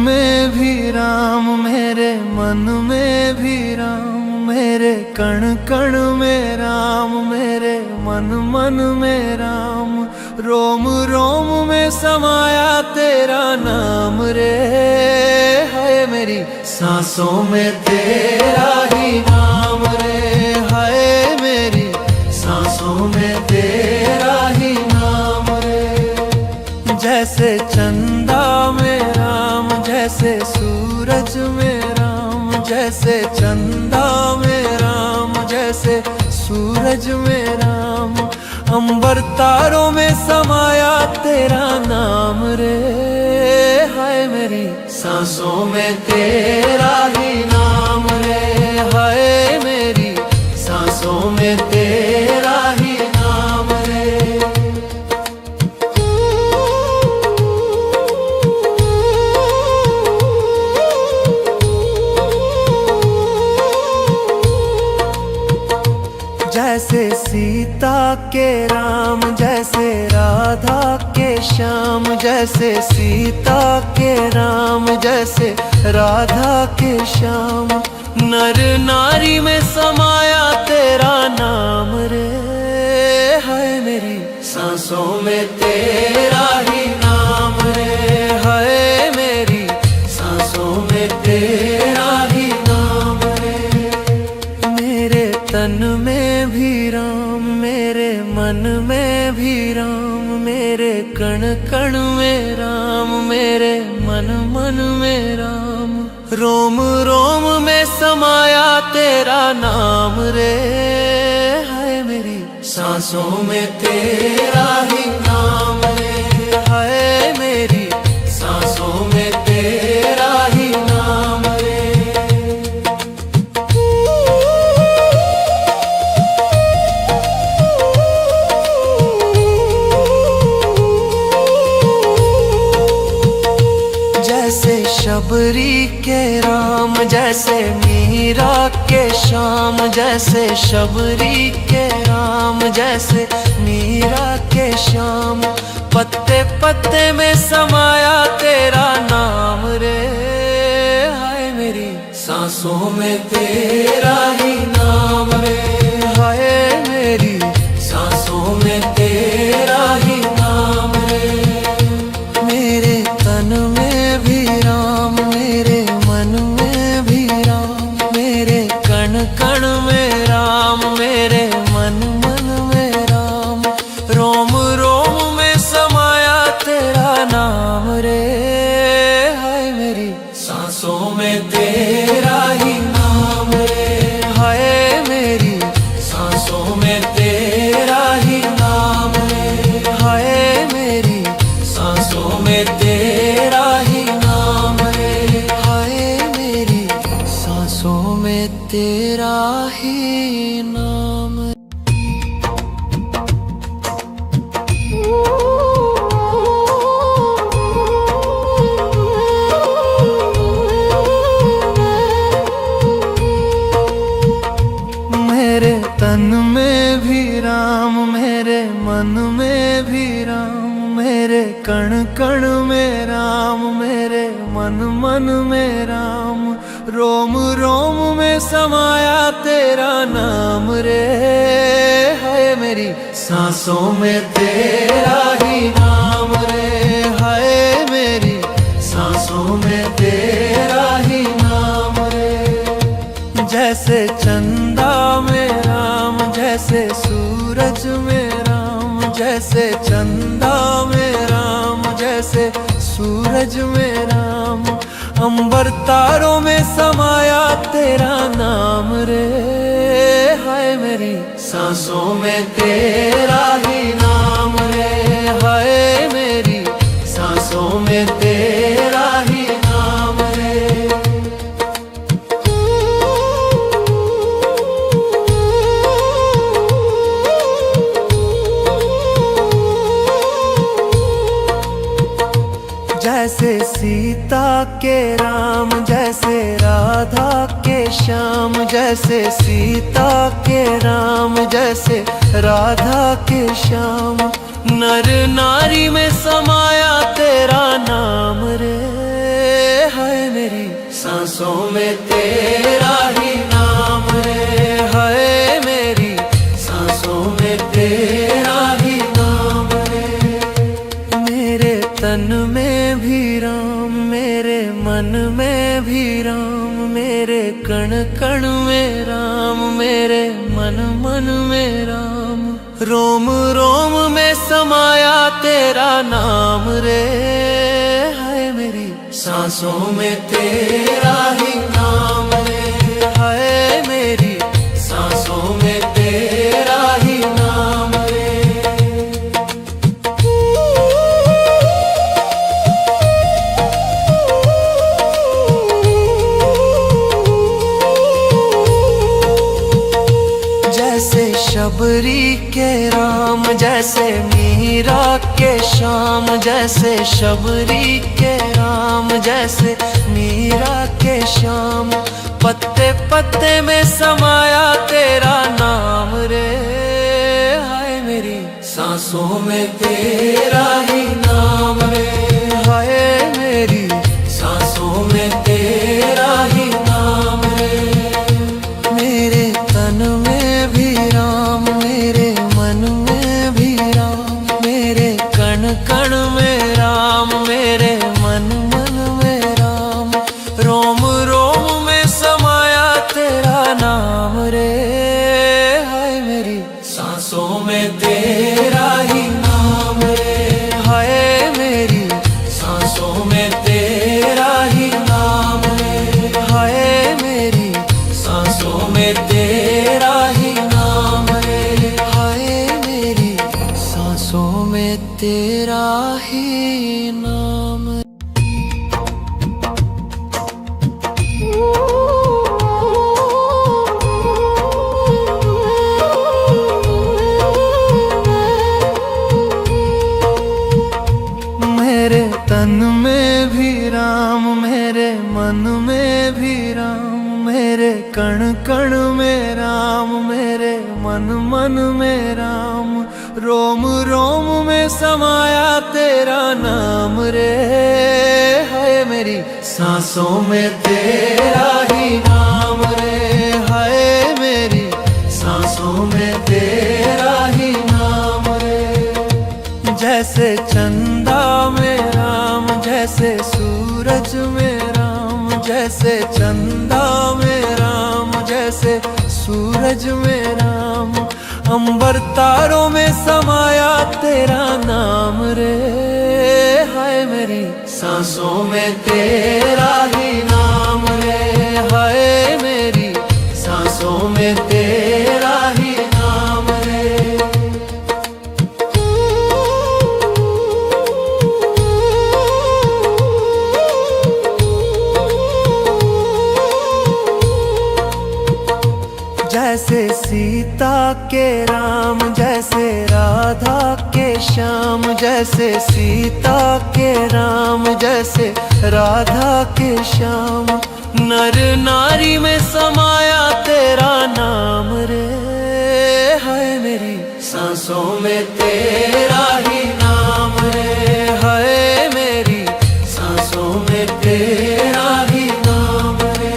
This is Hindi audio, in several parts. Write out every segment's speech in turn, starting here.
में भी राम, मेरे मन में भी राम, मेरे कण कण में राम, मेरे मन मन में राम, रोम रोम में समाया तेरा नाम रे। हाय मेरी सांसों में तेरा ही नाम रे, हाय मेरी सांसों में तेरा ही नाम रे। जैसे चंदा में राम, जैसे सूरज में राम, जैसे चंदा में राम, जैसे सूरज में राम, अंबर तारों में समाया तेरा नाम रे। हाय मेरी सांसों में तेरा ही नाम रे, हाय मेरी सांसों में तेरा ही नाम रे। जैसे सीता के राम, जैसे राधा के श्याम, जैसे सीता के राम, जैसे राधा के श्याम, नर नारी में समाया तेरा नाम रे। हाय मेरी सांसों में तेरा ही नाम रे, हाय मेरी सांसों में तेरा ही नाम रे। मेरे तन में भी राम, मेरे मन में भी राम, मेरे कण कण में राम, मेरे मन मन में राम, रोम रोम में समाया तेरा नाम रे। हाय मेरी सांसों में तेरा ही नाम रे, हाय मेरी सांसों में तेरा ही नाम रे। जैसे शबरी के राम, जैसे मीरा के श्याम, जैसे शबरी के राम, जैसे मीरा के श्याम, पत्ते पत्ते में समाया तेरा नाम रे। हाय मेरी सांसों में तेरा ही नाम रे, हाय मेरी सांसों में तेरा ही नाम रे। मेरे तन में भी राम, मेरे मन में भी राम, मेरे कण कण में राम, मेरे मन मन में राम, रोम रोम में समाया तेरा नाम रे। हाय मेरी सांसों में तेरा ही नाम रे, हाय मेरी सांसों में तेरा ही नाम रे, हाय मेरी सांसों में तेरा ही नाम रे, हाय मेरी सांसों में तेरा ही नाम। मेरे तन में भी राम, मेरे मन में भी राम, मेरे कण कण में राम, मेरे मन मन में राम, रोम रोम में समाया तेरा नाम रे। हाय मेरी सांसों में तेरा ही नाम रे, हाय मेरी सांसों में तेरा ही नाम रे। जैसे चंदा में राम, जैसे सूरज में राम, जैसे चंदा में राम, जैसे सूरज में राम, अंबर तारों में समाया तेरा नाम रे। हाय मेरी सांसों में तेरा ही नाम रे, हाय मेरी सांसों में तेरा ही नाम रे। जैसे सीता के राम, जैसे राधा के श्याम, जैसे सीता के राम, जैसे राधा के श्याम, नर नारी में समाया तेरा नाम रे। सांसों में तेरा ही नाम रे, हाय मेरी सांसों में तेरा ही नाम रे। मेरे तन में भी राम, मेरे मन में भी राम, मेरे कण कण में राम, मेरे मन मन में राम। रोम रोम में समाया तेरा नाम रे, हाय मेरी सांसों में तेरा ही नाम रे, हाय मेरी सांसों में तेरा ही नाम रे। जैसे शबरी के राम, जैसे मीरा के श्याम, जैसे शबरी के राम, जैसे मीरा के श्याम। पत्ते पत्ते में समाया तेरा नाम रे, हाय मेरी सांसों में तेरा ही नाम रे, हाय मेरी सांसों में तेरा ही नाम रे। मेरे तन में भी राम, मेरे मन में भी राम, मेरे कण कण में राम, मेरे मन मन में राम। रोम रोम में समाया तेरा नाम रे, हाय मेरी सांसों में तेरा ही नाम रे, हाय मेरी सांसों में तेरा ही नाम रे, हाय मेरी सांसों में तेरा ही नाम रे, हाय मेरी सांसों में तेरा ही नाम। मेरे तन में भी राम, मेरे मन में भी राम, मेरे कण कण में राम, मेरे मन मन में राम। रोम रोम में समाया तेरा नाम रे, हाय मेरी सांसों में तेरा ही नाम रे, हाय मेरी सांसों में तेरा ही नाम रे। जैसे चंदा में राम, जैसे सूरज में राम, जैसे चंदा में राम, जैसे सूरज में राम। अंबर तारों में समाया तेरा नाम रे, हाय मेरी सांसों में तेरा ही नाम रे, हाय मेरी सांसों में तेरा ही नाम रे। जैसे सीता के राम, जैसे राधा के श्याम, जैसे सीता के राम, जैसे राधा के श्याम। नर नारी में समाया तेरा नाम रे, हाय मेरी सांसों में तेरा ही नाम रे, हाय मेरी सांसों में तेरा ही नाम रे।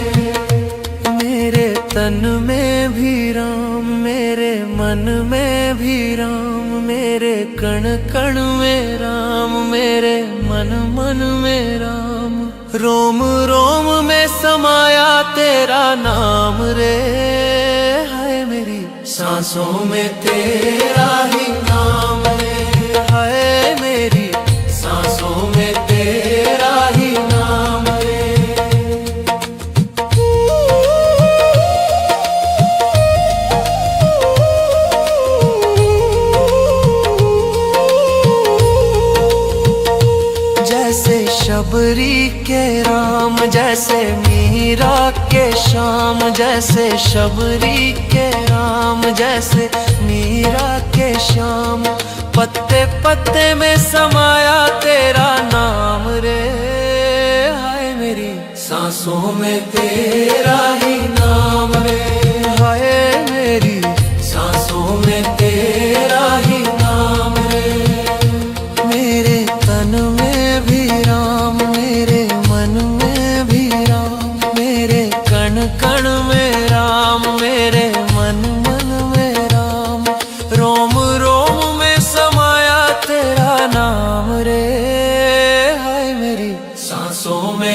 मेरे तन में भी राम, मेरे मन में भी राम, मेरे कण कण में राम, मेरे मन मन में राम। रोम रोम में समाया तेरा नाम रे, हाय मेरी सांसों में तेरा ही नाम रे, हाय मेरी सांसों में तेरा ही नाम रे। जैसे शबरी के राम, जैसे मीरा के श्याम, जैसे शबरी के राम, जैसे मीरा के श्याम। पत्ते पत्ते में समाया तेरा नाम रे, हाय मेरी सांसों में तेरा ही नाम रे, हाय मेरी सांसों में तेरा ही नाम रे। मेरे तन में भी राम, मेरे मन में भी राम,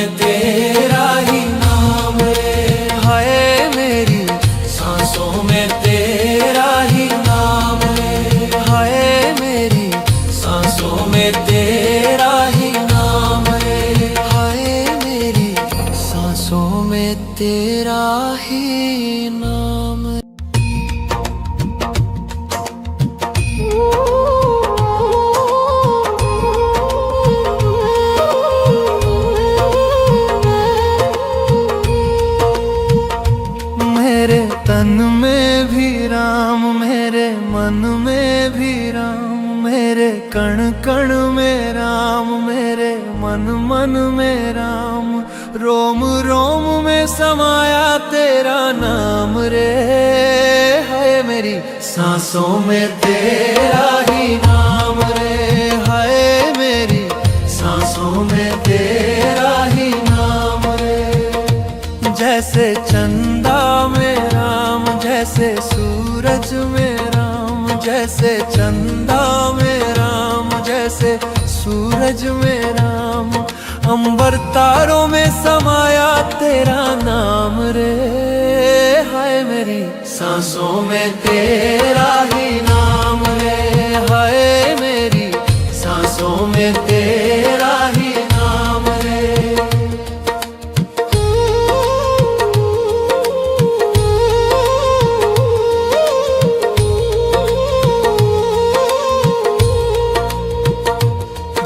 में तेरा ही नाम रे, हाय मेरी सांसों में तेरा ही नाम रे, हाय मेरी सांसों में तेरा ही नाम रे, हाय मेरी सांसों में तेरा ही नाम। मेरे तन में भी राम, मेरे मन में भी राम, मेरे कण कण में राम, मेरे मन मन में राम, रोम रोम में समाया तेरा नाम रे, हाय मेरी सांसों में तेरा ही नाम रे, हाय मेरी सांसों में तेरा ही नाम रे। जैसे चंदा में राम, जैसे सूरज में राम, जैसे चंदा में राम, जैसे सूरज में राम, अंबर तारों में समाया तेरा नाम रे, हाय मेरी सांसों में तेरा ही नाम रे, हाय मेरी सांसों में तेरा ही नाम रे।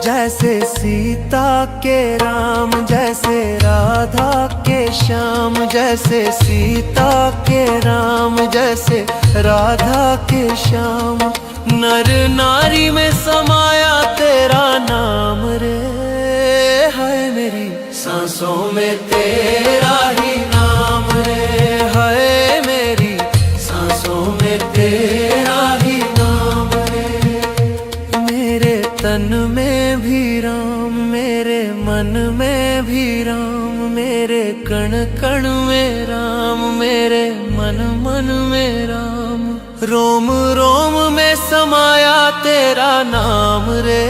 जैसे सीता के राम, जैसे राधा के श्याम, जैसे सीता के राम, जैसे राधा के श्याम, नर नारी में समाया तेरा नाम रे, हाय मेरी सांसों में तेरा ही नाम रे, हाय मेरी सांसों में तेरा ही नाम रे। मेरे तन में भी राम, मेरे मन में भी राम, मेरे कण कण में राम, मेरे मन मन में राम, रोम रोम में समाया तेरा नाम रे,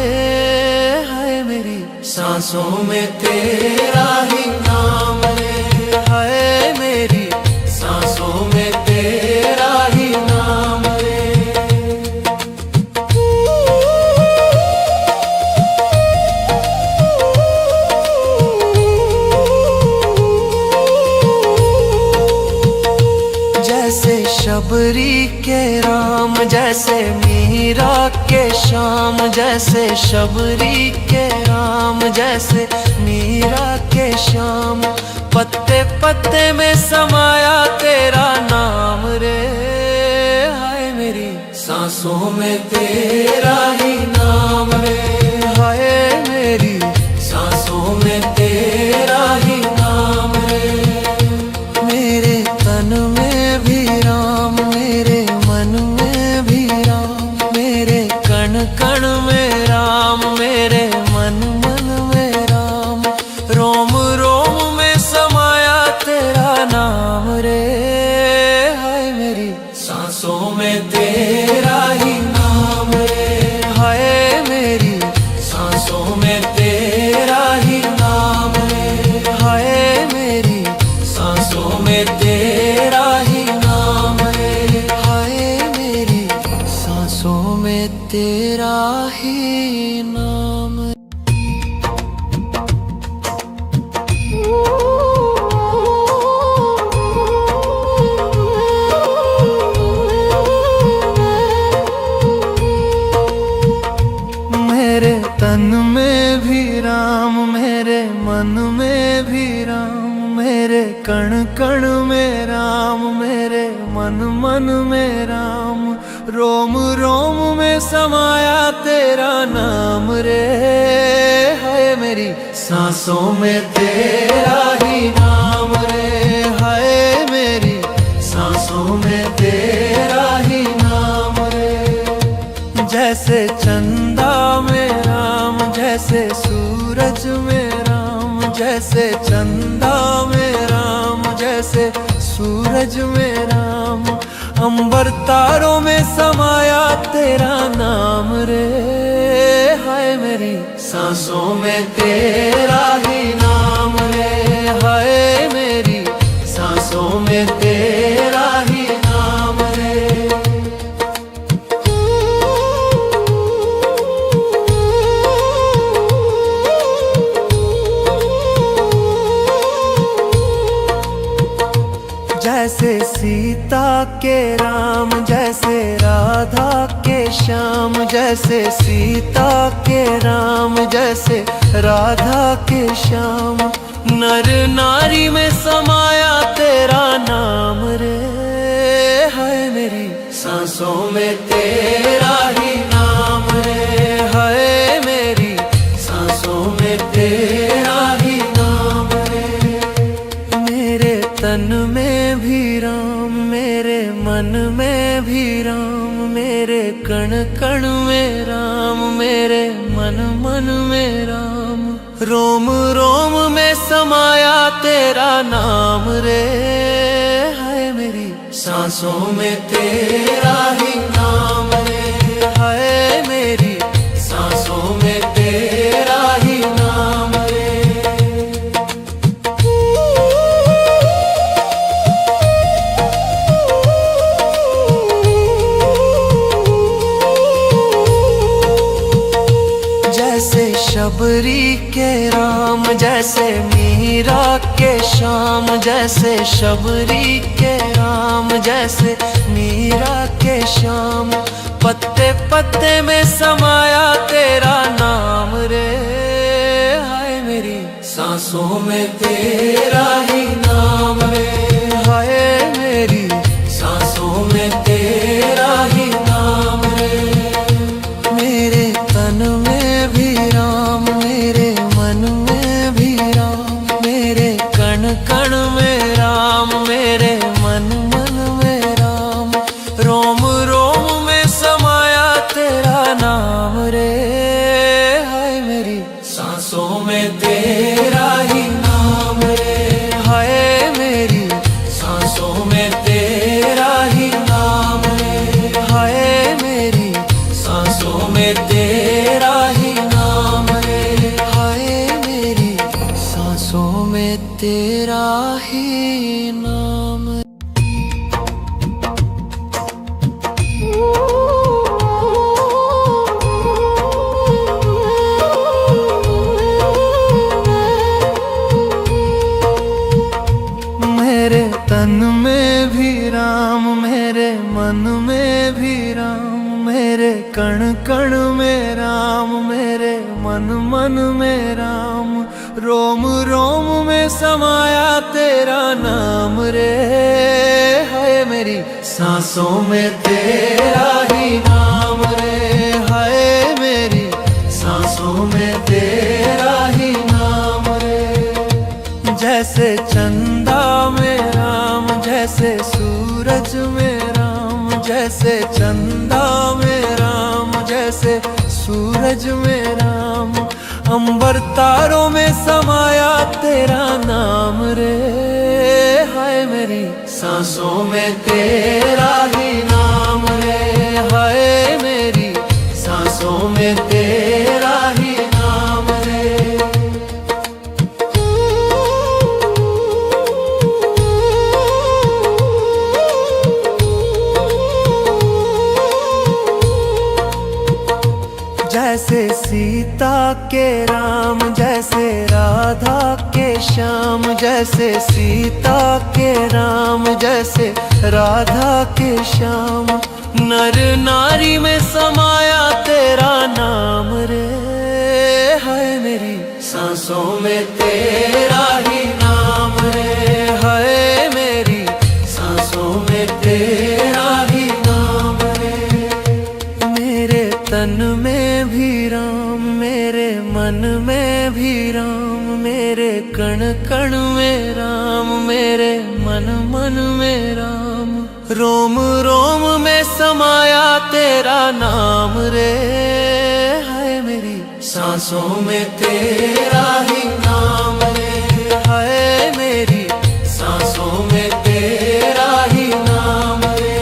हाय मेरी सांसों में तेरा ही नाम रे, हाय मेरी सांसों में तेरा ही नाम रे। जैसे शबरी के राम, जैसे मीरा के श्याम, जैसे शबरी के राम, जैसे मीरा के श्याम, पत्ते पत्ते में समाया तेरा नाम रे, हाय मेरी सांसों में तेरा ही नाम रे, हाय मेरी सांसों में तेरा ही नाम रे। मेरे तन में भी राम, मेरे मन में भी राम, मेरे कण कण में राम, मेरे मन मन में राम, रोम रोम में समाया तेरा नाम रे, हाय मेरी सांसों में तेरा ही नाम रे, हाय मेरी सांसों में तेरा ही नाम रे, हाय मेरी सांसों में तेरा ही नाम रे, हाय मेरी सांसों में तेरा ही नाम। मेरे तन में भी राम, मेरे मन में भी राम, मेरे कण कण में राम, मेरे मन मन में राम, रोम रोम में समाया तेरा नाम रे, हाय मेरी सांसों में तेरा ही नाम रे, हाय मेरी सांसों में तेरा ही नाम रे। जैसे चंदा में राम, जैसे सूरज में राम, जैसे चंदा में राम, जैसे सूरज में राम, अंबर तारों में समाया तेरा नाम रे, हाय मेरी सांसों में तेरा ही नाम रे, हाय मेरी सांसों में तेरा ही नाम रे। जैसे सीता के राम, जैसे राधा के श्याम, जैसे सीता के राम, जैसे राधा के श्याम, नर नारी में समाया तेरा नाम रे, हाय मेरी सांसों में तेरा ही नाम रे, हाय मेरी सांसों में तेरा ही नाम रे। मेरे तन में भी राम, मेरे मन में भी राम, मेरे कण कण में राम, मेरे मन मन में राम, रोम रोम में समाया तेरा नाम रे, हाय मेरी सांसों में तेरा ही नाम रे, हाय मेरी सांसों में तेरा ही नाम रे। जैसे शबरी के राम, जैसे मीरा के श्याम, जैसे शबरी के राम, जैसे मीरा के श्याम, पत्ते पत्ते में समाया तेरा नाम रे, हाय मेरी सांसों में तेरा ही नाम रे, हाय मेरी सांसों में तेरा ही नाम रे। मेरे तन में भी राम, मेरे मन में भी राम, मेरे कण कण में राम, मेरे मन मन में राम, रोम रोम में समाया तेरा नाम रे, हाय मेरी सांसों में तेरा ही नाम रे, हाय मेरी सांसों में तेरा ही नाम रे, हाय मेरी सांसों में तेरा ही नाम रे, हाय मेरी सांसों में तेरा ही नाम। मेरे तन में भी राम, मेरे मन में भी राम, मेरे कण कण में राम, मेरे मन मन में राम, रोम रोम में समाया तेरा नाम रे, हाय मेरी सांसों में तेरा ही नाम रे, हाय मेरी सांसों में तेरा ही नाम रे। जैसे चंदा में राम, जैसे सूरज में राम, जैसे चंदा में राम, जैसे सूरज में राम, अंबर तारों में समाया तेरा नाम रे, हाय मेरी सांसों में तेरा ही नाम रे, हाय मेरी सांसों में तेरा ही नाम रे। जैसे सीता के राम, जैसे राधा के श्याम, जैसे सीता के राम, जैसे राधा के श्याम, नर नारी में समाया तेरा नाम रे, हाय मेरी सांसों में तेरा ही नाम रे, हाय मेरी सांसों में तेरा ही नाम रे। मेरे तन में भी राम, मेरे मन में भी राम, मेरे कण कण में राम, मेरे मन मन में राम, रोम रोम में समाया तेरा नाम रे, हाय मेरी सांसों में तेरा ही नाम रे, हाय मेरी सांसों में तेरा ही नाम रे।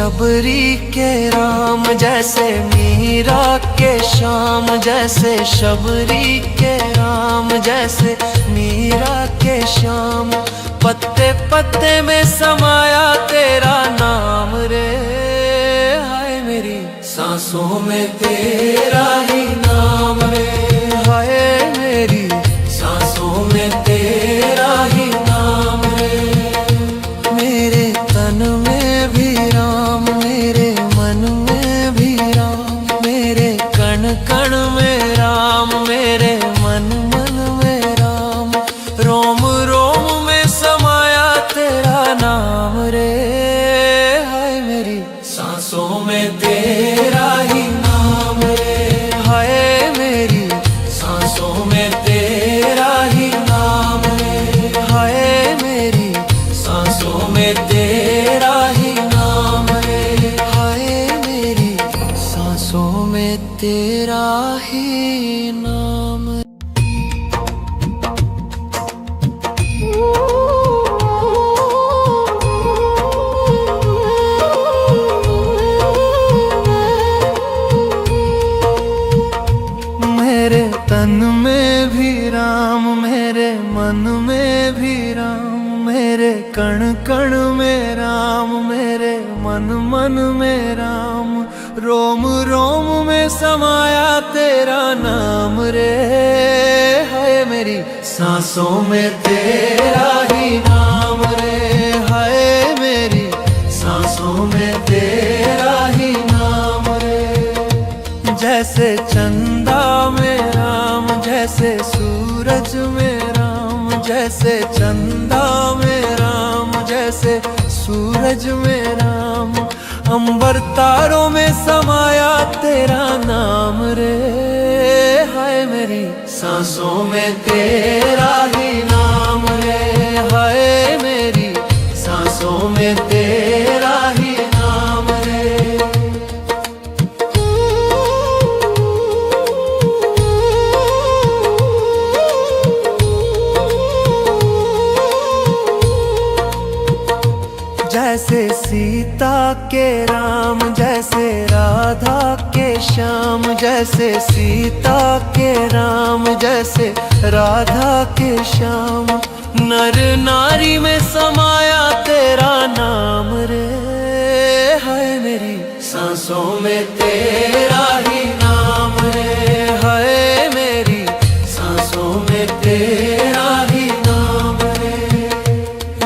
शबरी के राम, जैसे मीरा के श्याम, जैसे शबरी के राम, जैसे मीरा के श्याम। पत्ते पत्ते में समाया तेरा नाम रे, हाय मेरी सांसों में तेरा ही नाम रे, हाय मेरी सांसों में तेरा ही नाम रे। मेरे तन में भी राम, मेरे मन में भी राम, मेरे कण कण में राम, मेरे मन मन में राम। रोम रोम में समाया तेरा नाम रे, हाय मेरी सांसों में तेरा ही नाम रे, हाय मेरी सांसों में तेरा ही नाम रे, हाय मेरी सांसों में तेरा ही नाम रे, हाय मेरी सांसों में तेरा ही नाम। मेरे तन में भी राम, मेरे मन में भी राम, मेरे कण कण में राम, मेरे मन मन में राम। रोम रोम में समाया तेरा नाम रे, हाय मेरी सांसों में तेरा ही नाम रे, हाय मेरी सांसों में तेरा ही नाम रे। जैसे चंदा में राम, जैसे सूरज में राम, जैसे चंदा में राम, जैसे सूरज में राम। अंबर तारों में समाया तेरा नाम रे, हाय मेरी सांसों में तेरा ही नाम रे, हाय मेरी सांसों में तेरा ही नाम रे। जैसे सीता के राम, जैसे राधा के श्याम, जैसे सीता के राम, जैसे राधा के श्याम। नर नारी में समाया तेरा नाम रे, हाय मेरी सांसों में तेरा ही नाम रे, हाय मेरी सांसों में तेरा ही नाम रे।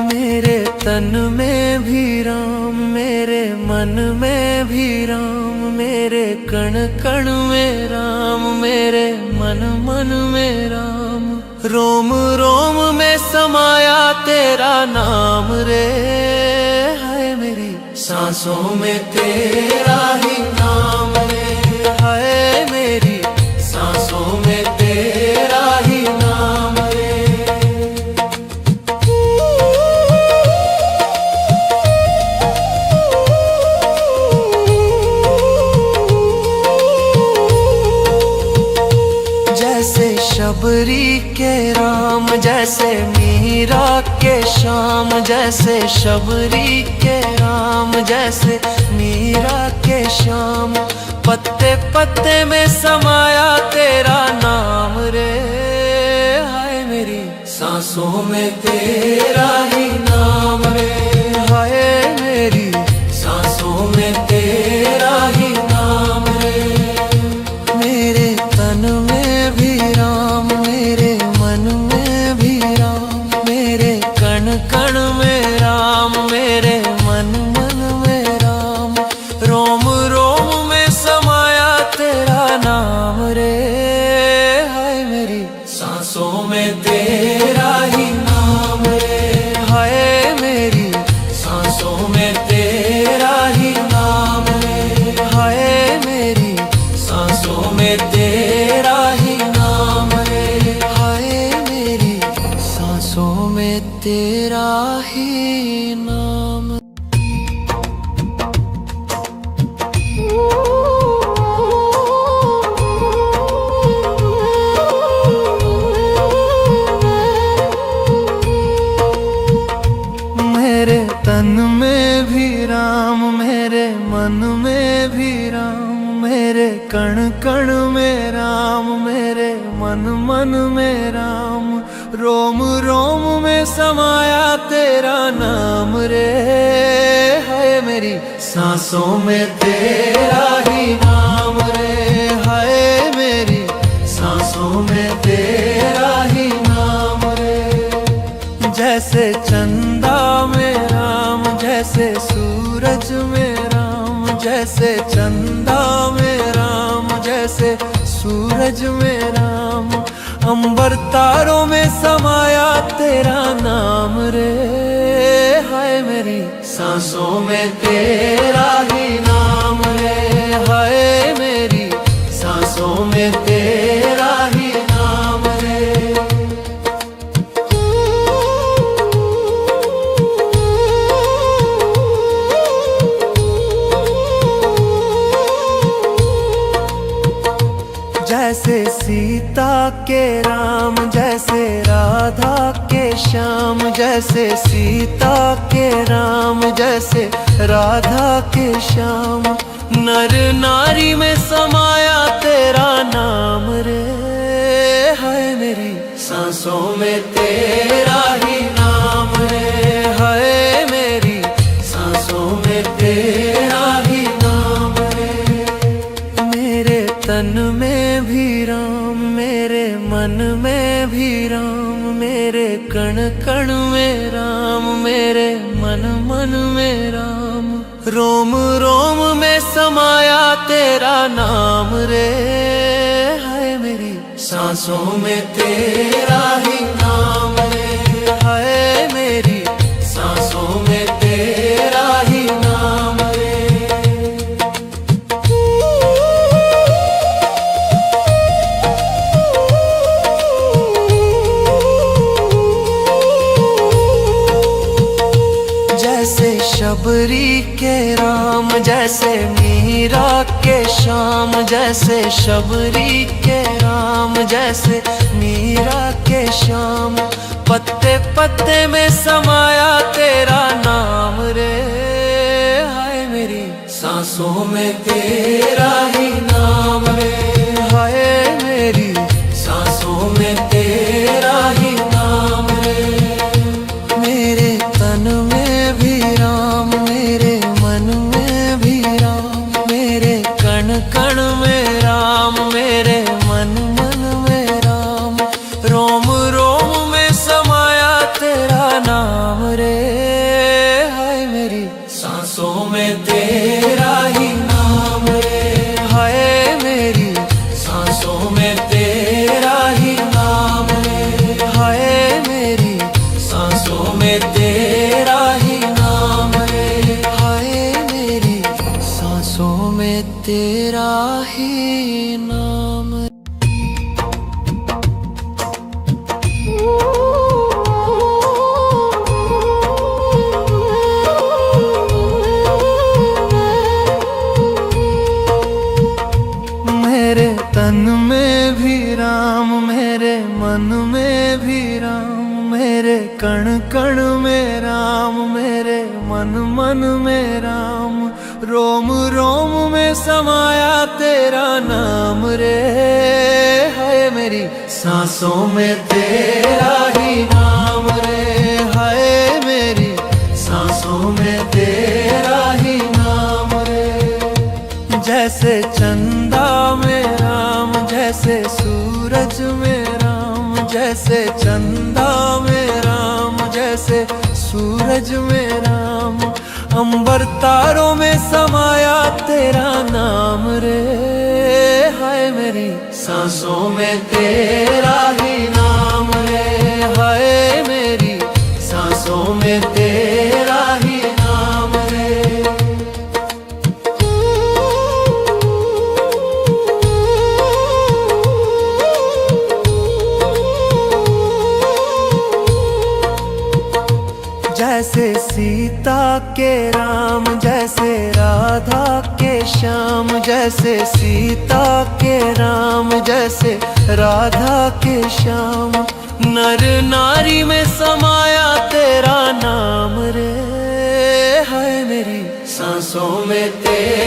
मेरे तन में भी राम, मेरे मन में भी राम, मेरे कण कण में राम, मेरे मन मन में राम। रोम रोम में समाया तेरा नाम रे, हाय मेरी सांसों में तेरा ही नाम रे, हाय मेरी सांसों में तेरा ही नाम रे। जैसे शबरी के राम, जैसे मीरा के श्याम, जैसे शबरी के राम, जैसे मीरा के श्याम। पत्ते पत्ते में समाया तेरा नाम रे, हाय मेरी सांसों में तेरा ही नाम रे, हाय मेरी सांसों में तेरा ही नाम रे। मेरे तन में भी राम, मेरे मन में भी राम, मेरे कण कण में राम, मेरे मन मन में राम। रोम रोम में समाया तेरा नाम रे, हाय मेरी सांसों में तेरा ही नाम रे, हाय मेरी सांसों में तेरा ही नाम रे, हाय मेरी सांसों में तेरा ही नाम रे, हाय मेरी सांसों में तेरा ही नाम। मेरे तन में भी राम, मेरे मन में भी राम, मेरे कण कण में राम, मेरे मन मन में राम, रोम रोम में समाया तेरा नाम रे। है मेरी सांसों में तेरा ही नाम रे, है मेरी सांसों में तेरा ही नाम रे। जैसे चंदा में राम, जैसे सूरज में राम, जैसे चंदा में राम, जैसे सूरज में राम, अंबर तारों में समाया तेरा नाम रे। हाय मेरी सांसों में तेरा ही नाम रे, हाय मेरी सांसों में तेरा ही नाम रे। जैसे सीता के राम, जैसे राधा के श्याम, जैसे सीता के राम, जैसे राधा के श्याम, नर नारी में समाया तेरा नाम रे। है मेरी सांसों में तेरा ही नाम रे, है मेरी सांसों में तेरा ही नाम रे। मेरे तन में भी राम, मेरे मन में भी राम, मेरे कण कण में राम, मेरे मन मन में राम, रोम रोम में समाया तेरा नाम रे। है मेरी सांसों में तेरा ही नाम रे, है मेरी सांसों में तेरा ही नाम रे। जैसे शबरी के राम, जैसे मीरा के श्याम, जैसे शबरी के राम, जैसे मीरा के श्याम, पत्ते पत्ते में समाया तेरा नाम रे। हाय मेरी सांसों में तेरा ही नाम रे, हाय मेरी सांसों में तेरा ही नाम रे। मेरे तन में भी राम, मेरे मन में भी राम, मेरे कण कण में राम, मेरे मन मन में राम, रोम रोम में समाया तेरा नाम रे। हाय मेरी सांसों में तेरा ही नाम रे, हाय मेरी सांसों में तेरा ही नाम रे, हाय मेरी सांसों में तेरा ही नाम रे, हाय मेरी सांसों में तेरा ही नाम। मेरे तन में भी राम, मेरे मन में भी राम, मेरे कण कण में राम, मेरे मन मन में राम, रोम रोम में समाया तेरा नाम रे। है मेरी सांसों में तेरा ही नाम रे, है मेरी सांसों में तेरा ही नाम रे। जैसे चंदा में राम, जैसे सूरज में राम, जैसे चंदा में राम, जैसे सूरज में राम, अंबर तारों में समाया तेरा नाम रे। हाय मेरी सांसों में तेरा ही नाम रे, हाय मेरी सांसों में तेरा ही नाम रे। जैसे सीता के राम, जैसे राधा के श्याम, जैसे सीता के राम, जैसे राधा के श्याम, नर नारी में समाया तेरा नाम रे। है मेरी सांसों में तेरा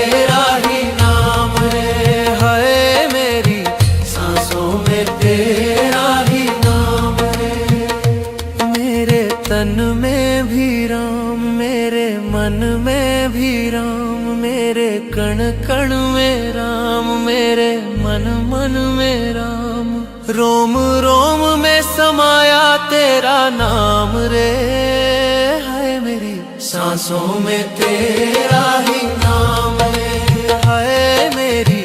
मेरे मन में भी राम, मेरे कण कण में राम, मेरे मन मन में राम। रोम रोम में समाया तेरा नाम रे, हाय मेरी सांसों में तेरा ही नाम रे, हाय मेरी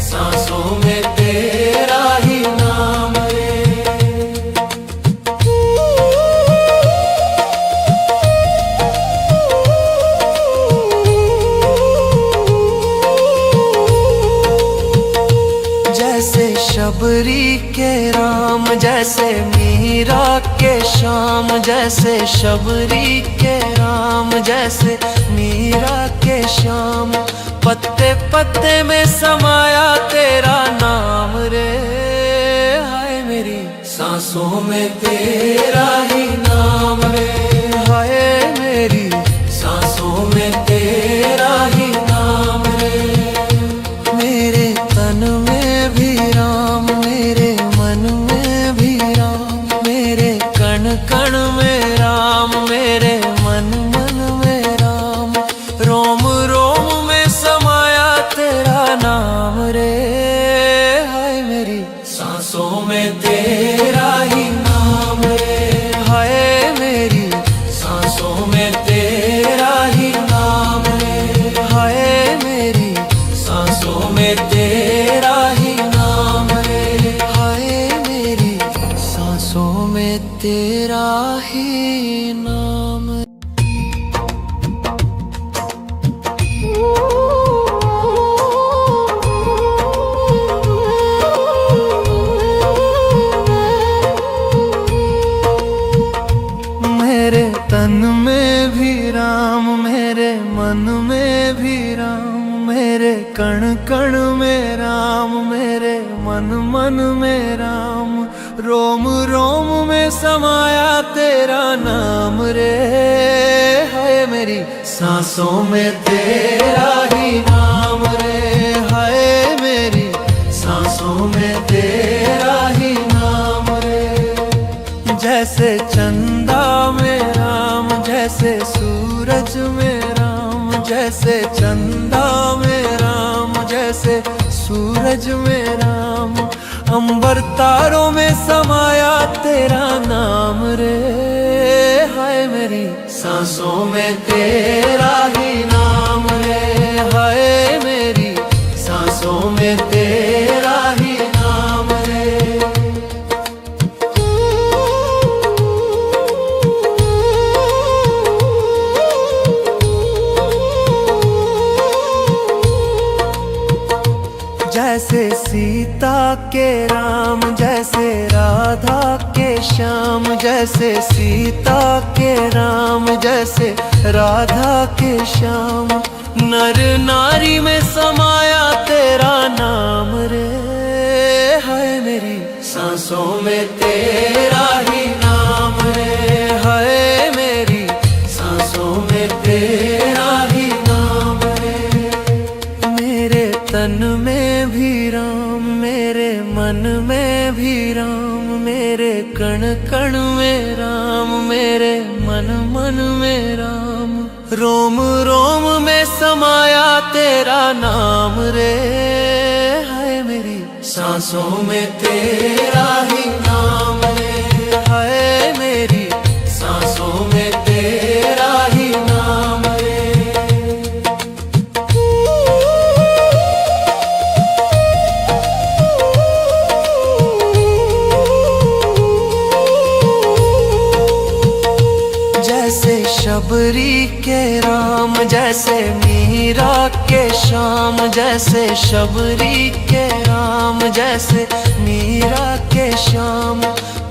सांसों में तेरा ही नाम रे। जैसे शबरी के राम, जैसे मीरा के श्याम, जैसे शबरी के राम, जैसे मीरा के श्याम। पत्ते पत्ते में समाया तेरा नाम रे, हाय मेरी सांसों में तेरा ही नाम रे, हाय मेरी सांसों में तेरा ही नाम रे। मेरे तन में भी राम, मेरे मन में भी राम, मेरे कण कण में राम, मेरे मन मन में राम। रोम रोम में समाया तेरा नाम रे, हाय मेरी सांसों में तेरा ही नाम रे, हाय मेरी सांसों में तेरा ही नाम रे, हाय मेरी सांसों में तेरा ही नाम रे, हाय मेरी सांसों में तेरा ही नाम। मेरे तन में भी राम, मेरे मन में भी राम, मेरे कण कण में राम, मेरे मन मन में राम। रोम रोम में समाया तेरा नाम रे, हाय मेरी सांसों में तेरा ही नाम रे, हाय मेरी सांसों में तेरा ही नाम रे। जैसे चंदा में राम, जैसे सूरज में राम, जैसे चंदा में राम, जैसे सूरज में राम। अंबर तारों में समाया तेरा नाम रे, हाय मेरी सांसों में तेरा ही नाम रे, हाय मेरी सांसों में तेरा ही नाम रे। जैसे सीता के राम, जैसे राधा के श्याम, जैसे सीता के राम, जैसे राधा के श्याम। नर नारी में समाया तेरा नाम रे, हाय मेरी सांसों में तेरा ही नाम रे, हाय मेरी सांसों में तेरा ही नाम रे। मेरे तन में भी राम, मेरे मन में भी राम, मेरे कण कण में राम, मेरे मन मन में राम। रोम रोम में समाया तेरा नाम रे, हाय मेरी सांसों में तेरा ही नाम रे, हाय मेरी सांसों में तेरा ही नाम रे। जैसे शबरी के राम, जैसे मीरा के श्याम, जैसे शबरी के राम, जैसे मीरा के श्याम।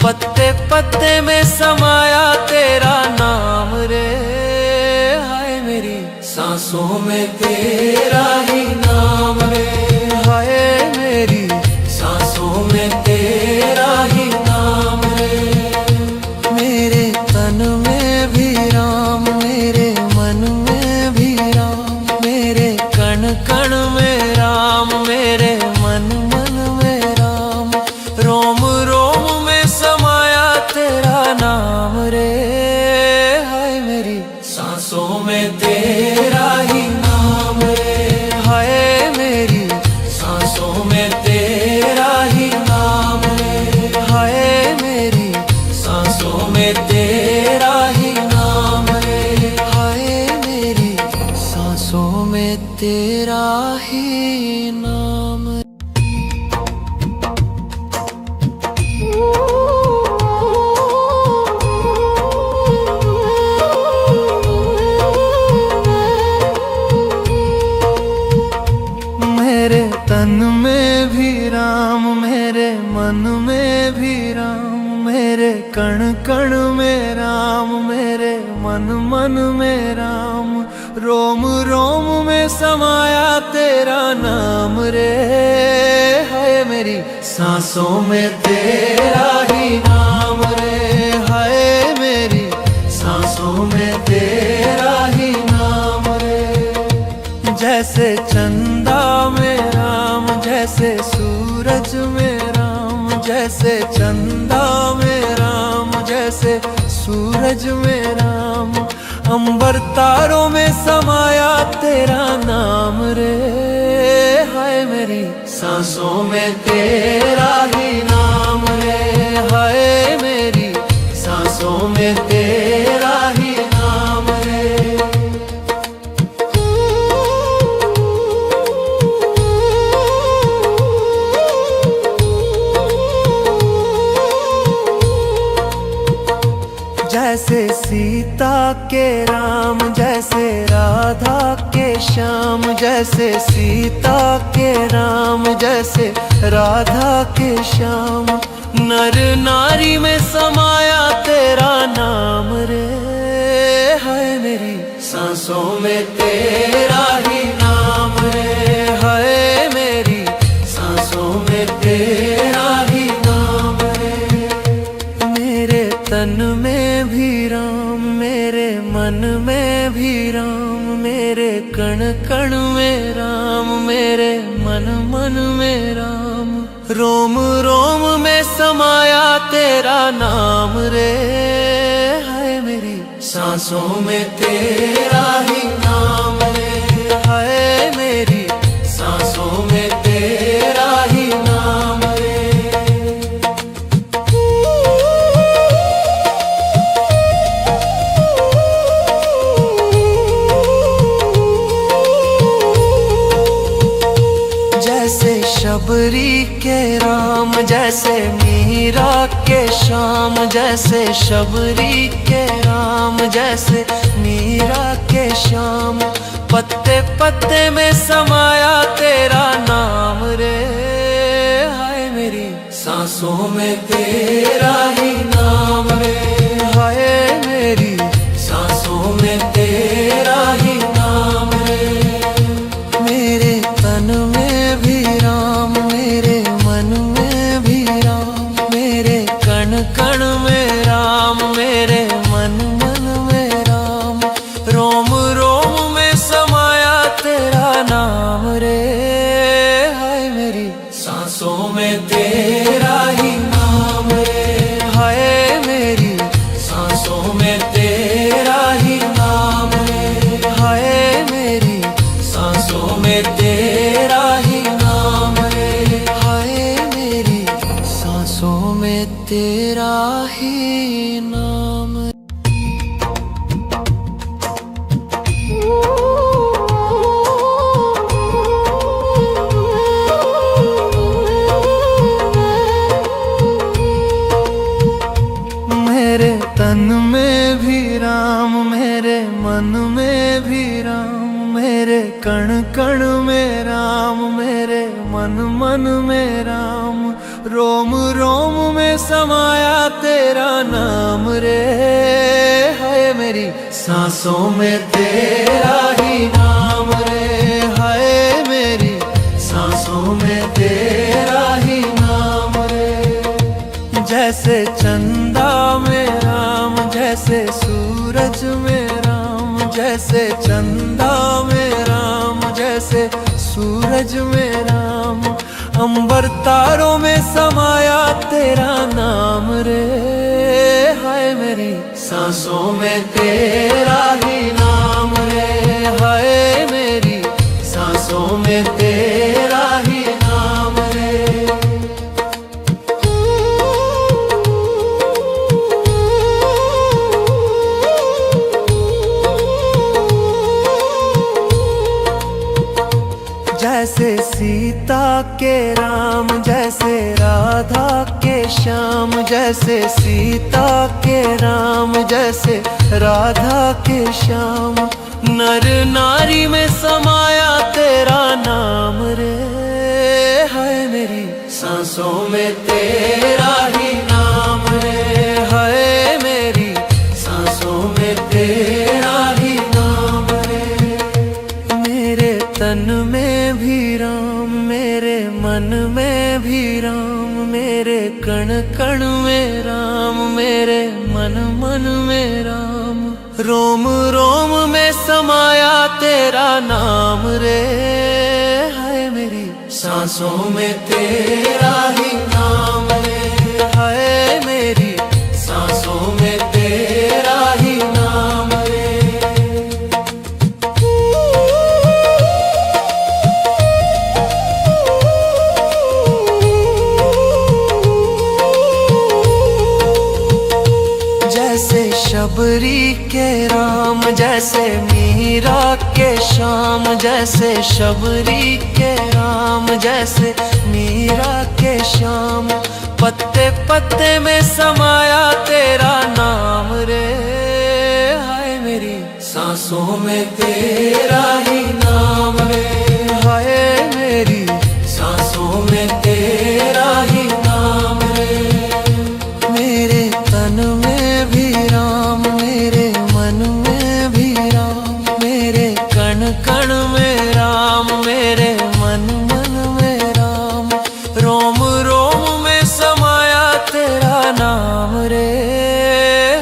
पत्ते पत्ते में समाया तेरा नाम रे, हाय मेरी सांसों में तेरा ही नाम रे, हाय मेरी सांसों में तेरा ही नाम रे। मेरे तन में भी राम, मेरे मन में भी राम, मेरे कण कण में राम, मेरे मन मन में राम। रोम रोम में समाया तेरा नाम रे, हाय मेरी सांसों में में तेरा ही नाम रे, हाय मेरी सांसों में तेरा ही नाम रे, हाय मेरी सांसों में तेरा ही नाम रे, हाय मेरी सांसों में तेरा ही नाम। मेरे तन में भी राम, मेरे मन में भी राम, मेरे कण कण में राम, मेरे मन मन में राम, रोम रोम में समाया तेरा नाम रे, हाय मेरी सांसों में तेरा ही नाम रे, हाय मेरी सांसों में तेरा ही नाम रे। जैसे चंदा में राम, जैसे सूरज में राम, जैसे चंदा में राम, जैसे सूरज में राम, अंबर तारों में समाया तेरा नाम रे, हाय मेरी सांसों में तेरा ही नाम रे, हाय मेरी सांसों में तेरा ही नाम रे। जैसे सीता के राम, जैसे राधा के श्याम, जैसे सीता के राम, जैसे राधा के श्याम, नर नारी में समाया तेरा नाम रे, हाय मेरी सांसों में तेरा ही नाम रे, हाय मेरी सांसों में तेरा ही नाम रे। मेरे तन में भी राम, मेरे मन में भी राम, मेरे कण कण में राम, मेरे मन मन में राम, रोम रोम में समाया तेरा नाम रे, हाय मेरी सांसों में तेरा ही नाम रे, हाय मेरी सांसों में तेरा ही नाम रे। जैसे शबरी के राम, जैसे मीरा के श्याम, जैसे शबरी के राम, जैसे मीरा के श्याम, पत्ते पत्ते में समाया तेरा नाम रे, हाय मेरी सांसों में तेरा ही नाम रे, हाय मेरी सांसों में तेरा ही नाम रे। मेरे तन में भी राम, मेरे मन में भी राम, मेरे कण कण में राम, मेरे मन मन में राम, रोम रोम में समाया तेरा नाम रे, हाय मेरी सांसों में तेरा ही नाम रे, हाय मेरी सांसों में तेरा ही नाम रे, हाय मेरी सांसों में तेरा ही नाम रे, हाय मेरी सांसों में तेरा ही नाम। मेरे तन में भी राम, मेरे मन में भी राम, मेरे कण कण में राम, मेरे मन मन में राम, रोम रोम में समाया तेरा नाम रे, हाय मेरी सांसों में तेरा ही नाम रे, हाय मेरी सांसों में तेरा ही नाम रे। जैसे चंदा में राम, जैसे सूरज में राम, जैसे चंदा में राम, जैसे सूरज में राम, अंबर तारों में समाया तेरा नाम रे, हाय मेरी सांसों में तेरा ही नाम रे, हाय मेरी सांसों में तेरा ही नाम रे। जैसे सीता के राम, जैसे राधा के श्याम, जैसे सीता के राम, जैसे राधा के श्याम, नर नारी में समाया तेरा नाम रे, हाय मेरी सांसों में तेरा ही नाम रे, हाय मेरी सांसों में तेरा ही नाम रे। मेरे तन में भी राम, मेरे मन में भी राम, मेरे कण कण में राम, मेरे मन मन में राम, रोम रोम में समाया तेरा नाम रे, हाय मेरी सांसों में तेरा ही नाम रे, हाय मेरी सांसों में तेरा ही नाम रे। जैसे शबरी के राम, जैसे मीरा के श्याम, जैसे शबरी के राम, जैसे मीरा के श्याम, पत्ते पत्ते में समाया तेरा नाम रे, हाय मेरी सांसों में तेरा ही नाम रे, हाय मेरी सांसों में तेरा ही नाम रे। मेरे तन में भी राम, मेरे मन में भी राम, मेरे कण कण में राम, मेरे मन मन में राम, रोम रोम में समाया तेरा नाम रे,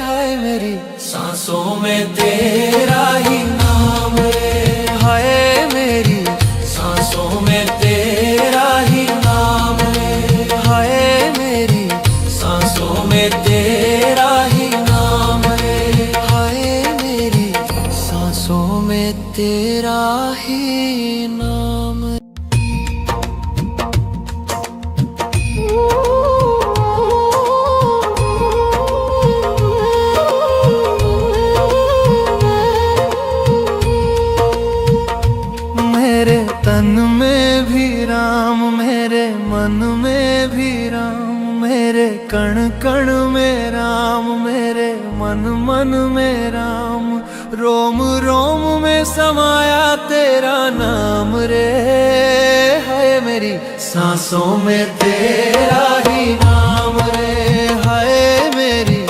हाय मेरी सांसों में तेरा ही नाम रे, हाय मेरी सांसों में तेरा ही नाम रे, हाय मेरी सांसों में तेरा ही नाम रे, हाय मेरी सांसों में तेरा ही नाम। मेरे तन में भी राम, मेरे मन में भी राम, मेरे कण कण में राम, मेरे मन मन में राम, रोम रोम में समाया तेरा नाम रे, हाय मेरी सांसों में तेरा ही नाम रे, हाय मेरी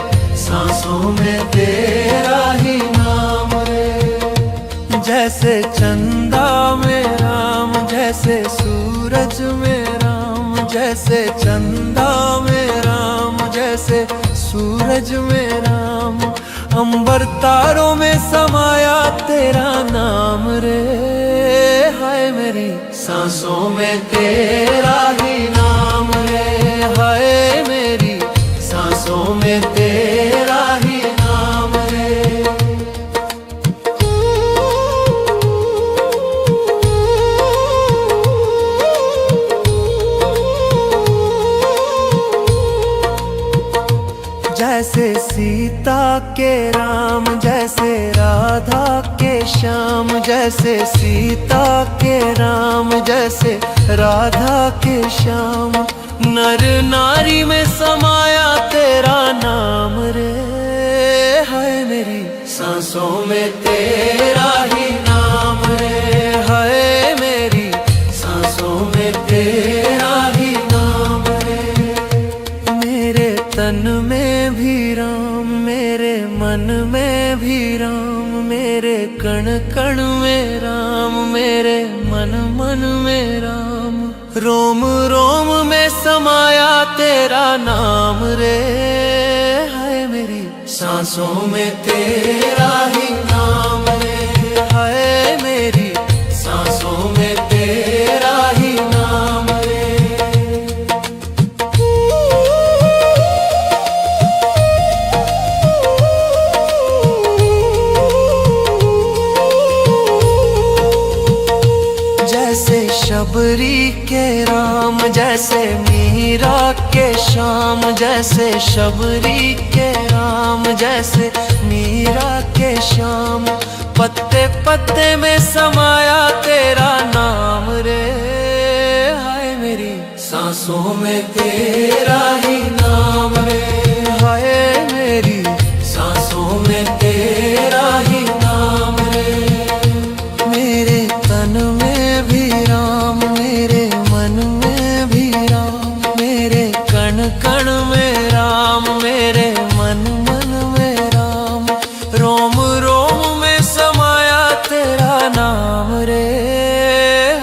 सांसों में तेरा ही नाम रे। जैसे चंदा में राम, जैसे सूरज में राम, जैसे चंदा में राम, जैसे सूरज में राम, अंबर तारों में समाया तेरा नाम रे, हाय मेरी सांसों में तेरा ही नाम रे, हाय मेरी सांसों में तेरा ही नाम रे। जैसे सीता के राम, जैसे राधा के श्याम, जैसे सीता के राम, जैसे राधा के श्याम, नर नारी में समाया तेरा नाम रे, हाय मेरी सांसों में तेरा ही नाम रे, हाय मेरी सांसों में तेरा ही नाम रे। मेरे तन में भी राम, मेरे मन में भी राम, मेरे कण कण में राम, मेरे मन मन में राम, रोम रोम में समाया तेरा नाम रे, हाय मेरी सांसों में तेरा ही नाम रे, हाय मेरी सांसों में तेरा ही नाम रे। शबरी के राम, जैसे मीरा के श्याम, जैसे शबरी के राम, जैसे मीरा के श्याम। पत्ते पत्ते में समाया तेरा नाम रे, हाय मेरी सांसों में तेरा ही नाम रे, हाय मेरी सांसों में तेरा ही नाम रे। मेरे तन में भी राम, मेरे मन में भी राम, मेरे कण कण में राम, मेरे मन मन में राम। रोम रोम में समाया तेरा नाम रे,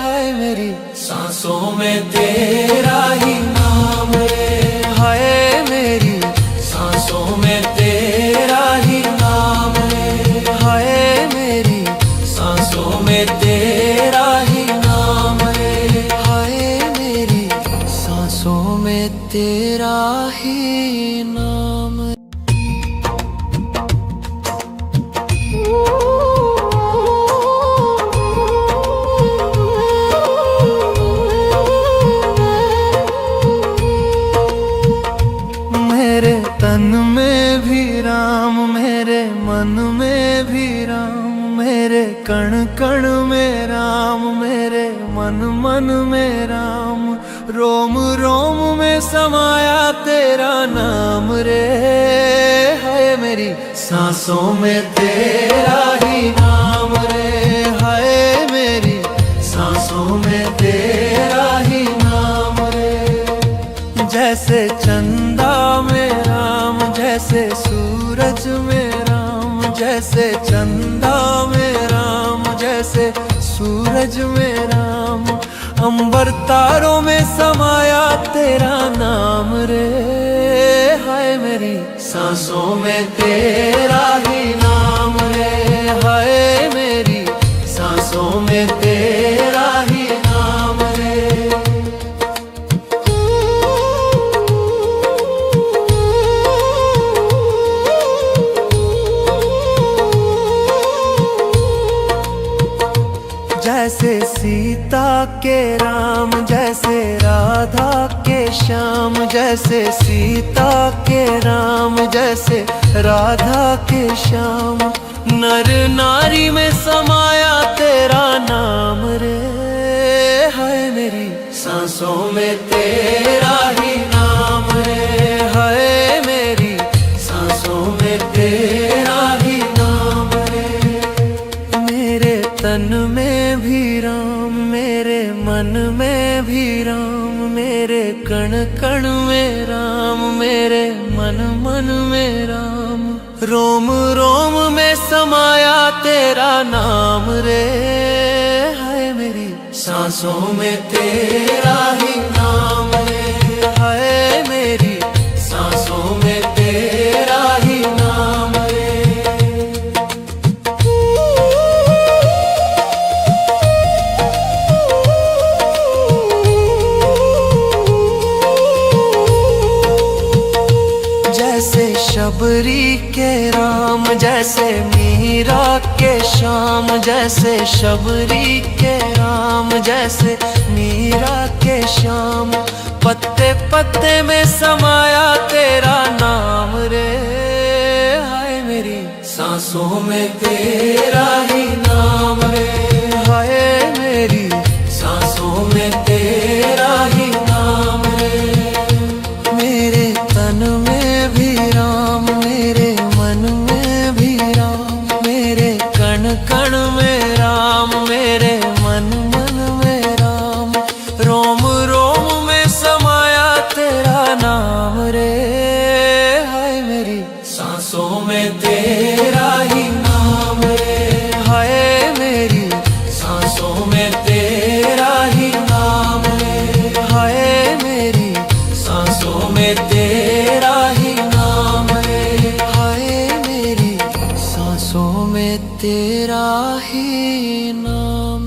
हाय मेरी सांसों में तेरा ही नाम रे, हाय मेरी सांसों में तेरा ही नाम रे, हाय मेरी सांसों में तेरा ही नाम रे, हाय मेरी सांसों में तेरा ही नाम। मेरे तन में भी राम, मेरे मन में भी राम, मेरे कण कण में राम, मेरे मन मन में राम। रोम रोम में समाया तेरा नाम रे, हाय मेरी सांसों में तेरा ही नाम रे, हाय मेरी सांसों में तेरा ही नाम रे। जैसे चंदा में राम, जैसे सूरज में राम, जैसे चंदा में राम, जैसे सूरज में राम। अंबर तारों में समाया तेरा नाम रे, हाय मेरी सांसों में तेरा ही नाम रे, हाय मेरी सांसों में तेरा ही नाम रे। जैसे सीता के राम, जैसे राधा के श्याम, जैसे सीता के राम, जैसे राधा के श्याम। नर नारी में समाया तेरा नाम रे, हाय मेरी सांसों में तेरा ही नाम रे, हाय मेरी सांसों में तेरा ही नाम रे। मेरे तन में भी राम, मेरे मन में भी राम, मेरे कण कण में राम, मेरे मन मन में राम। रोम रोम में समाया तेरा नाम रे, हाय मेरी सांसों में तेरा ही नाम रे, हाय मेरी सांसों में तेरा ही नाम रे। जैसे शबरी के राम, जैसे मीरा के श्याम, जैसे शबरी के राम, जैसे मीरा के श्याम। पत्ते पत्ते में समाया तेरा नाम रे, हाय मेरी सांसों में तेरा ही नाम रे, हाय मेरी सांसों में तेरा ही नाम रे। मेरे तन में भी राम, मेरे मन में भी राम, मेरे कण कण में राम, मेरे मन मन में राम। रोम रोम में समाया तेरा नाम रे, हाय मेरी सांसों में तेरा ही नाम रे, हाय मेरी सांसों में तेरा ही नाम रे, हाय मेरी सांसों में तेरा ही नाम रे, हाय मेरी सांसों में तेरा ही नाम।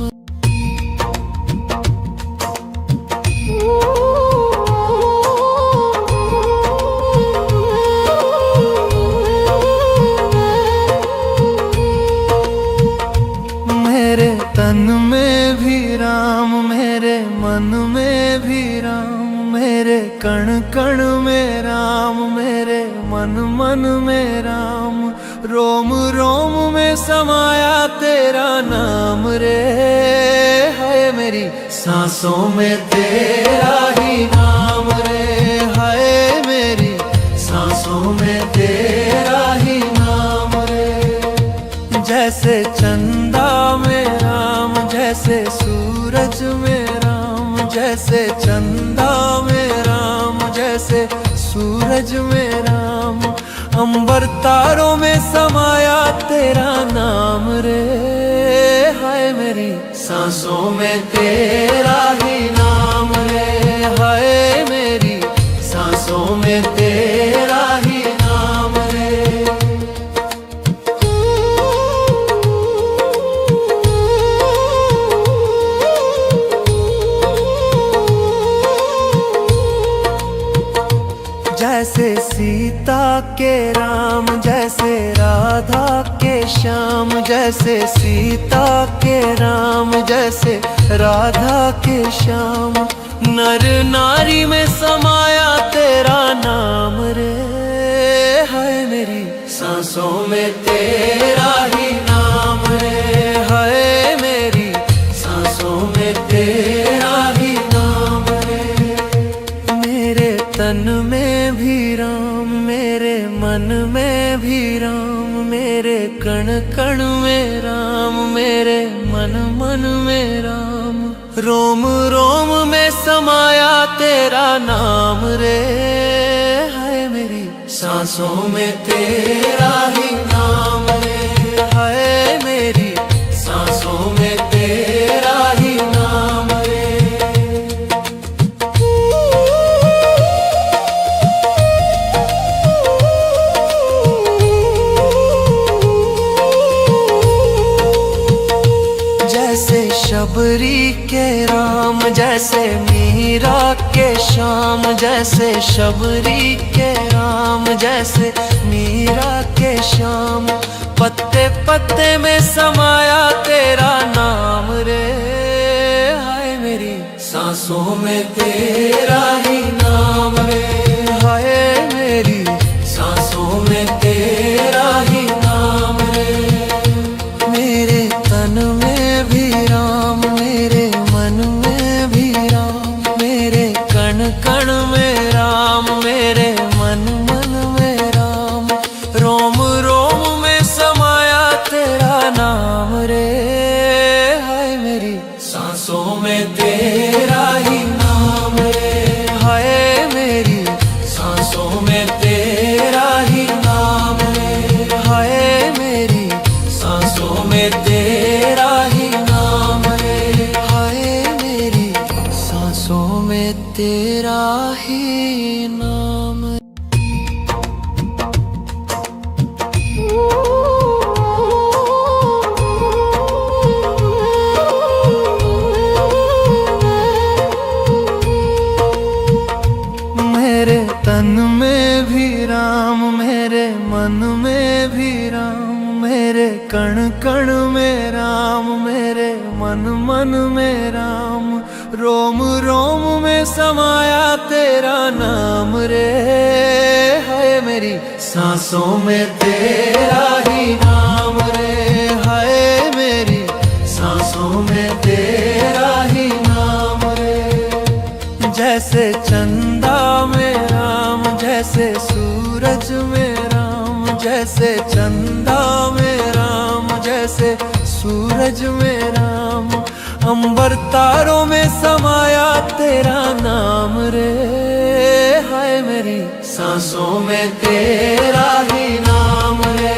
मेरे तन में भी राम, मेरे मन में भी राम, मेरे कण कण में राम, मेरे मन मन में राम, रोम रोम में समाया तेरा नाम रे। है मेरी सांसों में तेरा ही नाम रे, है मेरी सांसों में तेरा ही नाम रे। जैसे चंदा में राम, जैसे सूरज में राम, जैसे चंदा में राम, जैसे सूरज में राम, अंबर तारों में समाया तेरा नाम रे। हाय मेरी सांसों में तेरा ही नाम रे, हाय मेरी सांसों में तेरा ही नाम रे। जैसे सीता के राम, जैसे राधा के श्याम, जैसे सीता के राम, जैसे राधा के श्याम, नर नारी में समाया तेरा नाम रे। है मेरी सांसों में तेरा ही नाम रे, है मेरी सांसों में तेरा ही नाम रे। मेरे तन में भी राम, मेरे मन में भी राम, मेरे कण कण में राम, मेरे मन मन में राम, रोम रोम में समाया तेरा नाम रे। है मेरी सांसों में तेरा ही नाम रे, है मेरी सांसों में तेरा ही नाम रे। जैसे शबरी के राम, जैसे मीरा के श्याम, जैसे शबरी के राम, जैसे मीरा के श्याम, पत्ते पत्ते में समाया तेरा नाम रे। हाय मेरी सांसों में तेरा ही नाम रे, हाय मेरी सांसों में तेरा ही नाम रे। मेरे तन में भी राम, मेरे मन में भी राम, मेरे कण कण में राम, मेरे मन मन में राम, रोम रोम में समाया तेरा नाम रे। हाय मेरी सांसों में तेरा ही नाम रे, हाय मेरी सांसों में तेरा ही नाम रे, हाय मेरी सांसों में तेरा ही नाम रे, हाय मेरी सांसों में तेरा ही नाम। मेरे तन में भी राम, मेरे मन में भी राम, मेरे कण कण में राम, मेरे मन मन में राम, रोम रोम में समाया तेरा नाम रे। है मेरी सांसों में तेरा ही नाम रे, है मेरी सांसों में तेरा ही नाम रे। जैसे चंदा में राम, जैसे सूरज में राम, जैसे चंदा में राम, जैसे सूरज में राम, अंबर तारों में समाया तेरा नाम रे। हाय मेरी सांसों में तेरा ही नाम रे,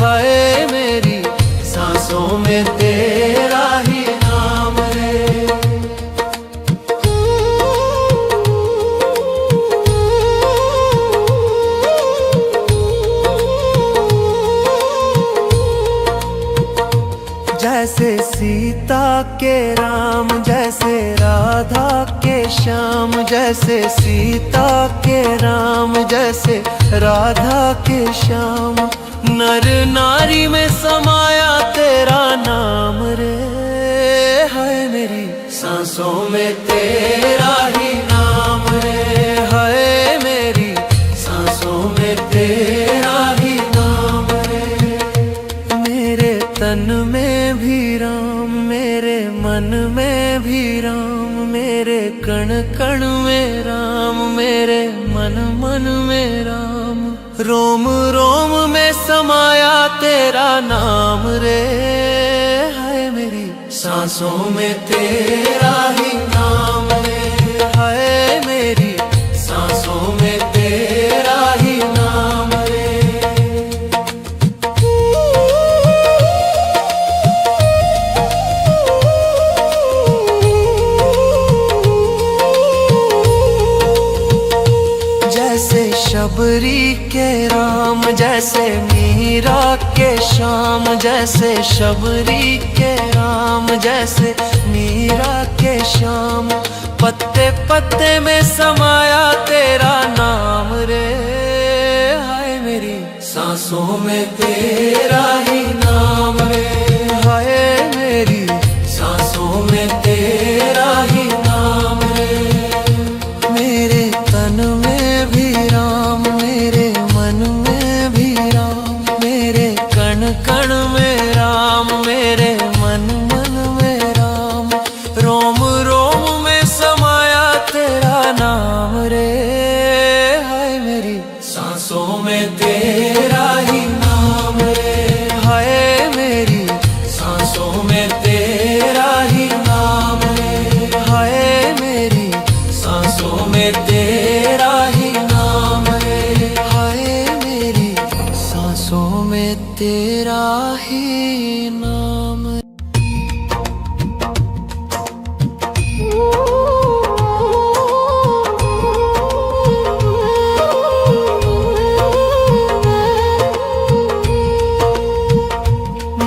हाय मेरी सांसों में तेरा ही नाम रे। जैसे सीता के राम, जैसे राधा के श्याम, जैसे सीता के राम, जैसे राधा के श्याम, नर नारी में समाया तेरा नाम रे। है मेरी सांसों में तेरा ही नाम रे, है मेरी सांसों में तेरा ही नाम रे। मेरे तन में भी राम, मेरे मन में भी राम, मेरे कण कण में राम, मेरे मन मन में राम। रोम रोम में समाया तेरा नाम रे, है मेरी सांसों में तेरा ही नाम रे, है मेरी सांसों में तेरा ही नाम रे। जैसे शबरी के राम, जैसे मीरा के श्याम, जैसे शबरी के राम, जैसे मीरा के श्याम। पत्ते पत्ते में समाया तेरा नाम रे, हाय मेरी सांसों में तेरा ही नाम रे, हाय मेरी सांसों में तेरा ही नाम रे। मेरे तन में भी राम, मेरे मन में भी राम, मेरे कण कण में राम, मेरे मन मन में राम। रोम रोम में समाया तेरा नाम रे, हाय मेरी सांसों में तेरा ही नाम रे, हाय मेरी सांसों में तेरा ही नाम रे, हाय मेरी सांसों में तेरा ही नाम रे, हाय मेरी सांसों में तेरा ही नाम।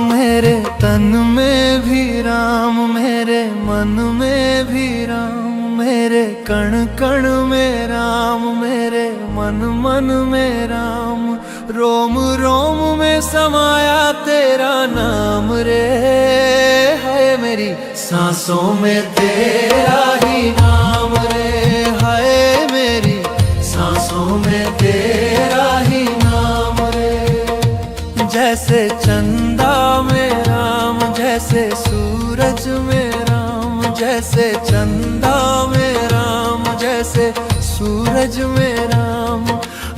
मेरे तन में भी राम, मेरे मन में भी राम, मेरे कण कण में राम, मेरे मन मन में राम। रोम रोम में समाया तेरा नाम रे, है मेरी सांसों में तेरा ही नाम रे, है मेरी सांसों में तेरा ही नाम रे। जैसे चंदा में राम, जैसे सूरज में राम, जैसे चंदा में राम, जैसे सूरज में राम।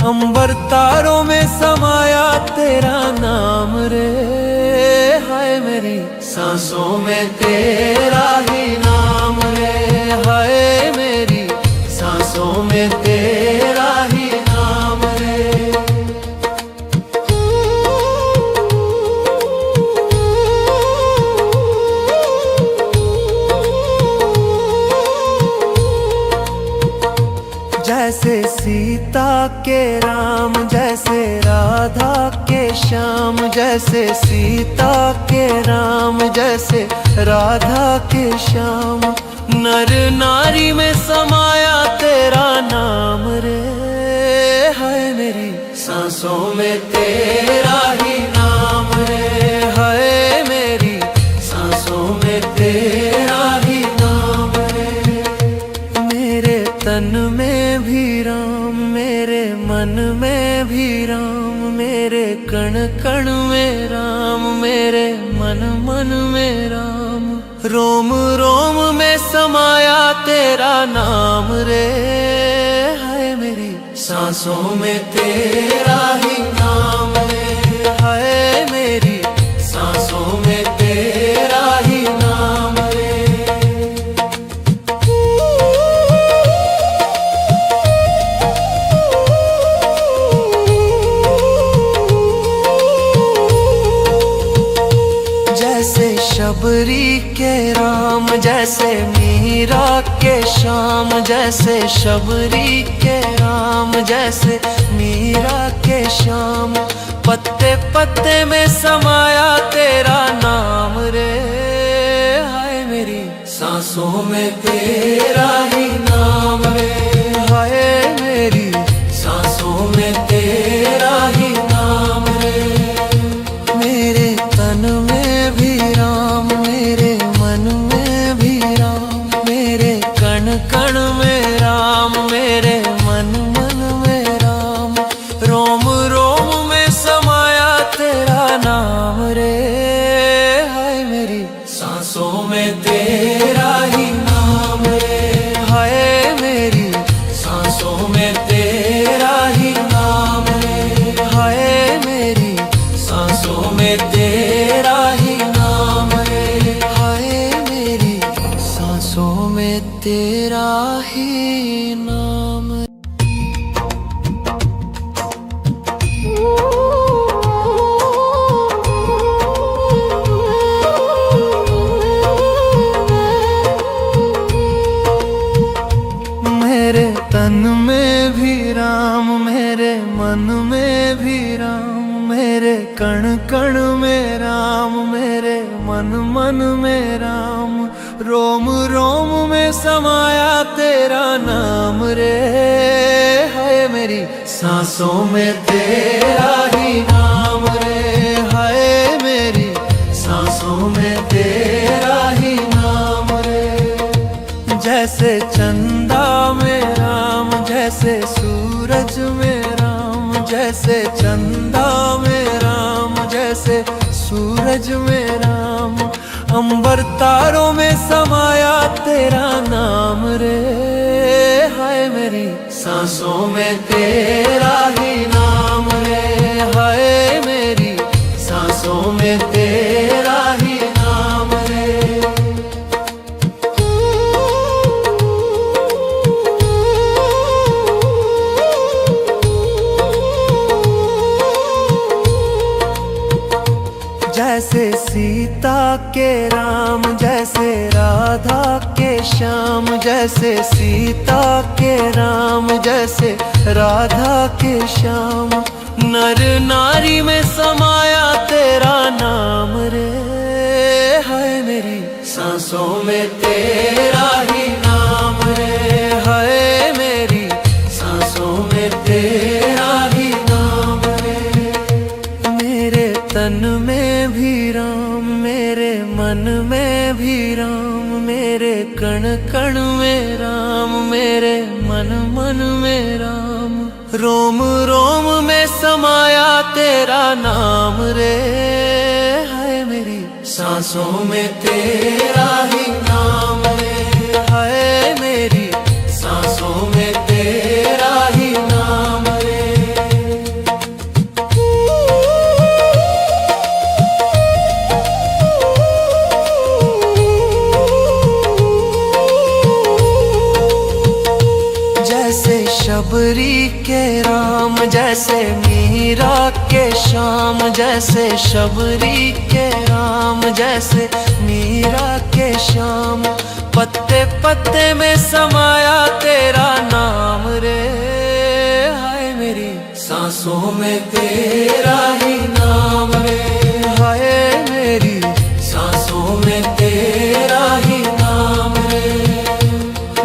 अंबर तारों में समाया तेरा नाम रे, हाय मेरी सांसों में तेरा ही नाम रे, हाय मेरी सांसों में तेरा ही नाम रे। जैसे सीता के राम, जैसे राधा के श्याम, जैसे सीता के राम, जैसे राधा के श्याम। नर नारी में समाया तेरा नाम रे, है मेरी सांसों में तेरा ही नाम रे, है मेरी सांसों में तेरा ही नाम रे। मेरे तन में भी राम, मेरे मन में भी राम, मेरे कण कण में राम, मेरे मन मन में राम। रोम रोम में समाया तेरा नाम रे, है मेरी सांसों में तेरा ही नाम रे, है मेरी सांसों में तेरा ही नाम रे। जैसे शबरी के राम, जैसे मीरा के श्याम, जैसे शबरी के राम, जैसे मीरा के श्याम। पत्ते पत्ते में समाया तेरा नाम रे, हाय मेरी सांसों में तेरा ही नाम रे, हाय मेरी सांसों में तेरा ही नाम रे। मेरे तन में भी राम, मेरे मन में भी राम, में तेरा ही नाम है, हाय मेरी सांसों में तेरा ही नाम है, हाय मेरी सांसों में तेरा ही नाम है, हाय मेरी सांसों में तेरा ही नाम है। मेरे तन में भी राम, मेरे मन में भी राम, मेरे कण कण में राम, मेरे मन मन में राम, रोम रोम में समाया तेरा नाम रे, हाय मेरी सांसों में तेरा ही नाम रे, हाय मेरी सांसों में तेरा ही नाम रे। जैसे चंदा में राम, जैसे सूरज में राम, जैसे चंदा में राम, जैसे सूरज में राम, अंबर तारों में समाया तेरा नाम रे, हाय मेरी सांसों में तेरा ही नाम रे, हाय मेरी सांसों में तेरा ही नाम रे। जैसे सीता के राम, जैसे राधा के श्याम, जैसे सीता के राम, जैसे राधा के श्याम, नर नारी में समाया तेरा नाम रे, हाय मेरी सांसों में तेरा ही नाम रे, हाय मेरी सांसों में तेरा ही नाम रे। मेरे तन में भी राम, मेरे मन में भी राम, मेरे कण कण में राम, मेरे मन मन में राम, रोम रोम में समाया तेरा नाम रे, हाय मेरी सांसों में तेरा ही नाम रे, हाय मेरी सांसों में तेरा ही नाम रे। जैसे शबरी के राम, जैसे मीरा के श्याम, जैसे शबरी के राम, जैसे मीरा के श्याम, पत्ते पत्ते में समाया तेरा नाम रे, हाय मेरी सांसों में तेरा ही नाम रे, हाय मेरी सांसों में तेरा ही नाम रे।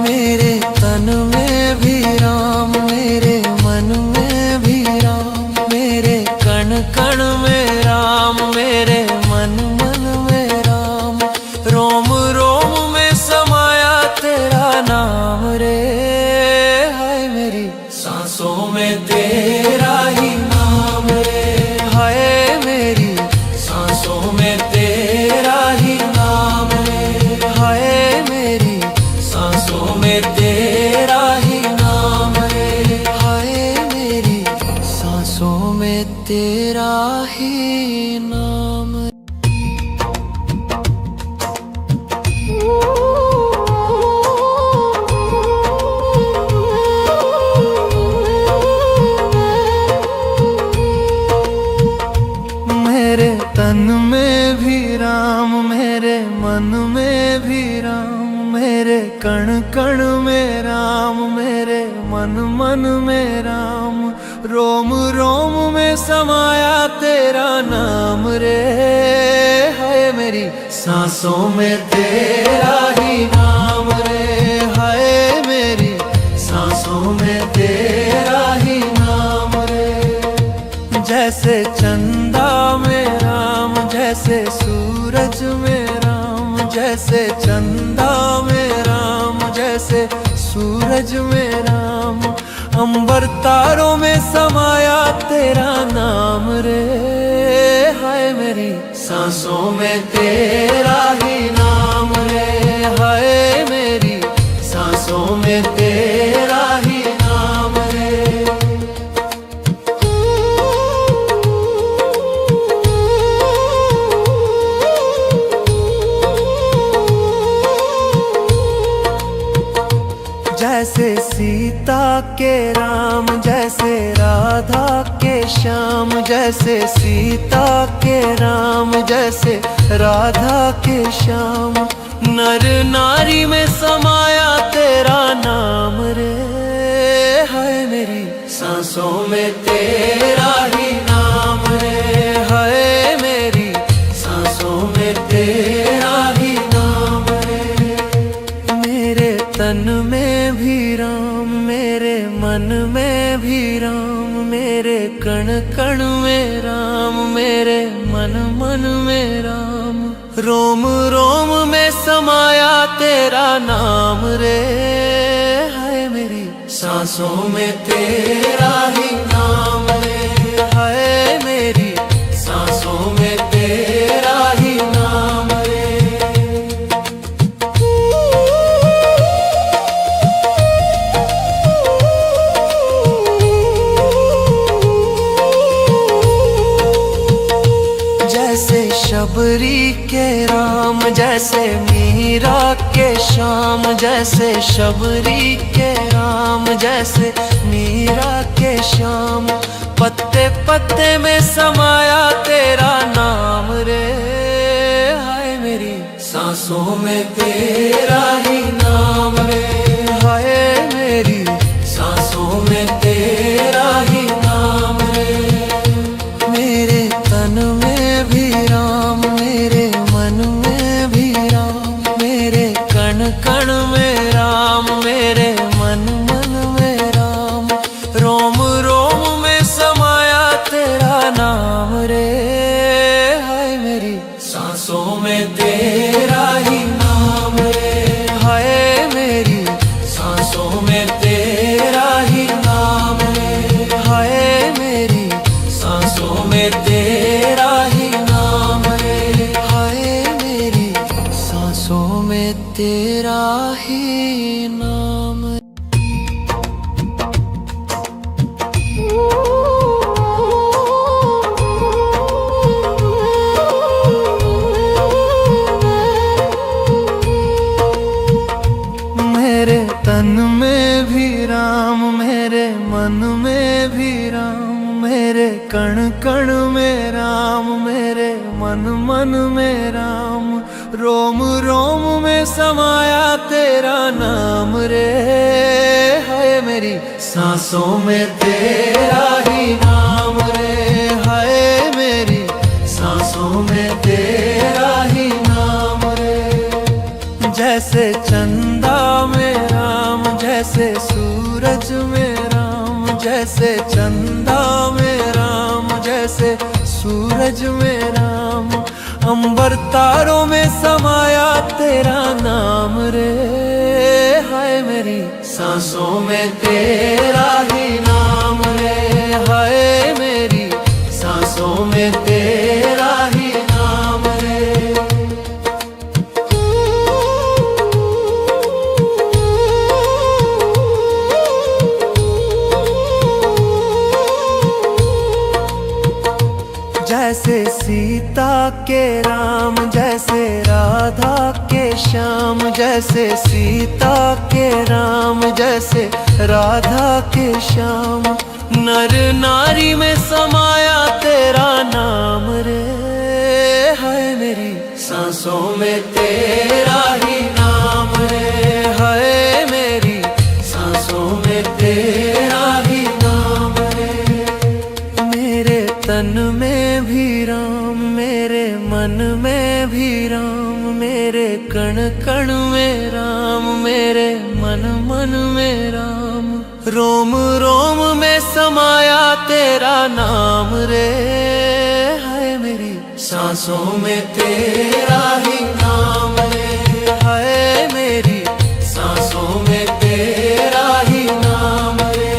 मेरे तन में भी राम, मेरे मन में भी राम, मेरे कण कण में राम, मेरे मन मन में राम, रोम रोम में समाया तेरा नाम रे, हाय मेरी सांसों में तेरा ही नाम रे, हाय मेरी सांसों में तेरा ही नाम रे, हाय मेरी सांसों में तेरा ही नाम रे, हाय मेरी सांसों में तेरा ही नाम। मेरे तन में भी राम, मेरे मन में भी राम, मेरे कण कण में राम, मेरे मन मन में राम, रोम रोम में समाया तेरा नाम रे, हाय मेरी सांसों में तेरा ही नाम रे, हाय मेरी सांसों में तेरा ही नाम रे। जैसे चंदा में राम, जैसे सूरज में राम, जैसे चंदा में राम, जैसे सूरज में राम, अंबर तारों में समाया तेरा नाम रे, हाय मेरी सांसों में तेरा ही नाम रे, हाय मेरी सांसों में तेरा ही नाम रे। जैसे सीता के राम, जैसे राधा के श्याम, जैसे सीता के राम, जैसे राधा के श्याम, नर नारी में समाया तेरा नाम रे, हाय मेरी सांसों में तेरा ही नाम रे, हाय मेरी सांसों में तेरा ही नाम रे। मेरे तन में भी राम, मेरे मन में भी राम, मेरे कण कण में राम, मेरे मन मन में राम, रोम रोम में समाया तेरा नाम रे, हाय मेरी सांसों में तेरा ही नाम रे, हाय मेरी सांसों में तेरा ही नाम रे। जैसे शबरी के राम, जैसे मीरा के श्याम, जैसे शबरी के राम, जैसे मीरा के श्याम, पत्ते पत्ते में समाया तेरा नाम रे, हाय मेरी सांसों में तेरा ही नाम रे, हाय मेरी सांसों में तेरा ही नाम रे। मेरे तन में भी राम, मेरे मन में भी राम, मेरे कण कण में राम, मेरे मन मन में राम, रोम रोम में समाया तेरा नाम रे, हाय मेरी सांसों में तेरा ही नाम रे, हाय मेरी सांसों में तेरा ही नाम रे, हाय मेरी सांसों में तेरा ही नाम रे, हाय मेरी सांसों में तेरा ही नाम रे। मेरे तन में भी राम, मेरे मन में भी राम, मेरे कण कण में राम, मेरे मन मन में राम, रोम रोम में समाया तेरा नाम रे, हाय मेरी सांसों में तेरा ही नाम रे, हाय मेरी सांसों में तेरा ही नाम रे। जैसे चंदा में राम, जैसे सूरज में राम, जैसे चंदा में राम, जैसे सूरज में राम, अंबर तारों में समाया तेरा नाम रे, हाय मेरी सांसों में तेरा ही नाम रे, हाय मेरी सांसों में तेरा ही नाम रे। जैसे सीता के राम, जैसे राधा के श्याम, जैसे सीता के राम, जैसे राधा के श्याम, नर नारी में समाया तेरा नाम रे, हाय मेरी सांसों में तेरा ही नाम रे, हाय मेरी सांसों में तेरा ही नाम रे। मेरे तन में भी राम, मेरे मन में भी राम, मेरे कण कण में राम, मेरे मन मन में राम, रोम रोम में समाया तेरा नाम रे, हाय मेरी सांसों में तेरा ही नाम रे, हाय मेरी सांसों में तेरा ही नाम रे।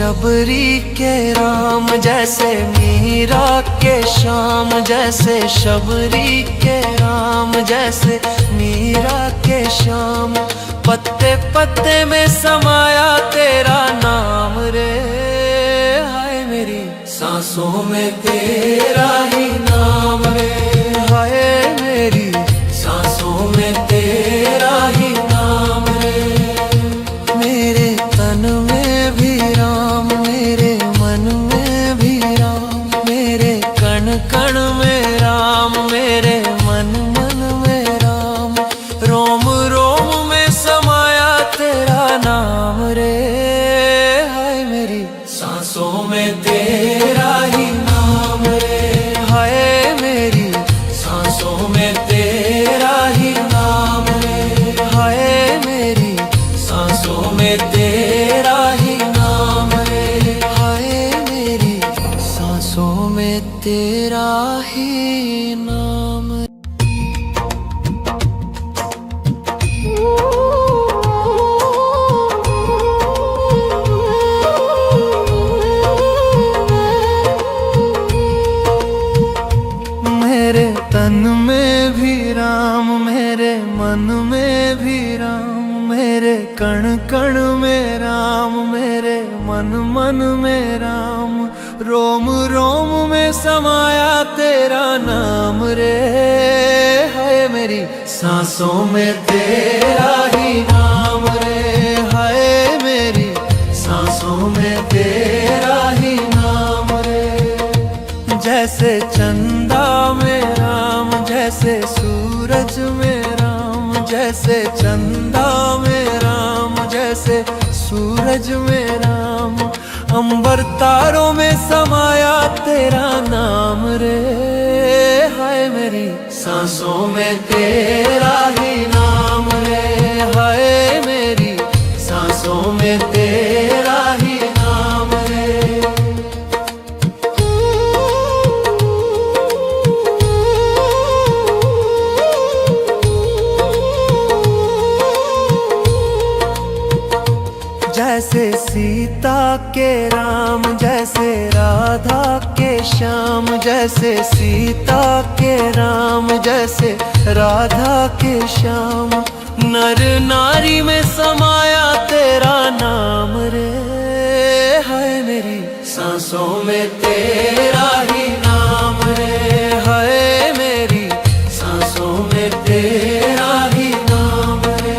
शबरी के राम, जैसे मीरा के श्याम, जैसे शबरी के राम, जैसे मीरा के श्याम। पत्ते पत्ते में समाया तेरा नाम रे, हाय मेरी सांसों में तेरा ही नाम रे, हाय मेरी सांसों में तेरा ही नाम रे। मेरे तन में भी राम, मेरे मन में भी राम, मेरे कण कण में राम, मेरे मन मन में राम। रोम रोम में समाया तेरा नाम रे, हाय मेरी सांसों में तेरा ही नाम रे, हाय मेरी सांसों में तेरा ही नाम रे, हाय मेरी सांसों में तेरा ही नाम रे, हाय मेरी सांसों में तेरा ही नाम। मेरे तन में भी राम, मेरे मन में भी राम, मेरे कण कण में राम, मेरे मन मन में राम। रोम रोम में समाया तेरा नाम रे, हाय मेरी सांसों में तेरा ही नाम रे, हाय मेरी सांसों में तेरा ही नाम रे। जैसे चंदा में राम, जैसे सूरज में राम, जैसे चंदा में राम, जैसे सूरज में राम। अंबर तारों में समाया तेरा नाम रे, हाय मेरी सांसों में तेरा ही नाम रे, हाय मेरी सांसों में तेरा ही नाम रे। जैसे सीता के राम, जैसे राधा के श्याम, जैसे सीता के राम, जैसे राधा के श्याम। नर नारी में समाया तेरा नाम रे, हाय मेरी सांसों में तेरा ही नाम रे, हाय मेरी सांसों में तेरा ही नाम रे।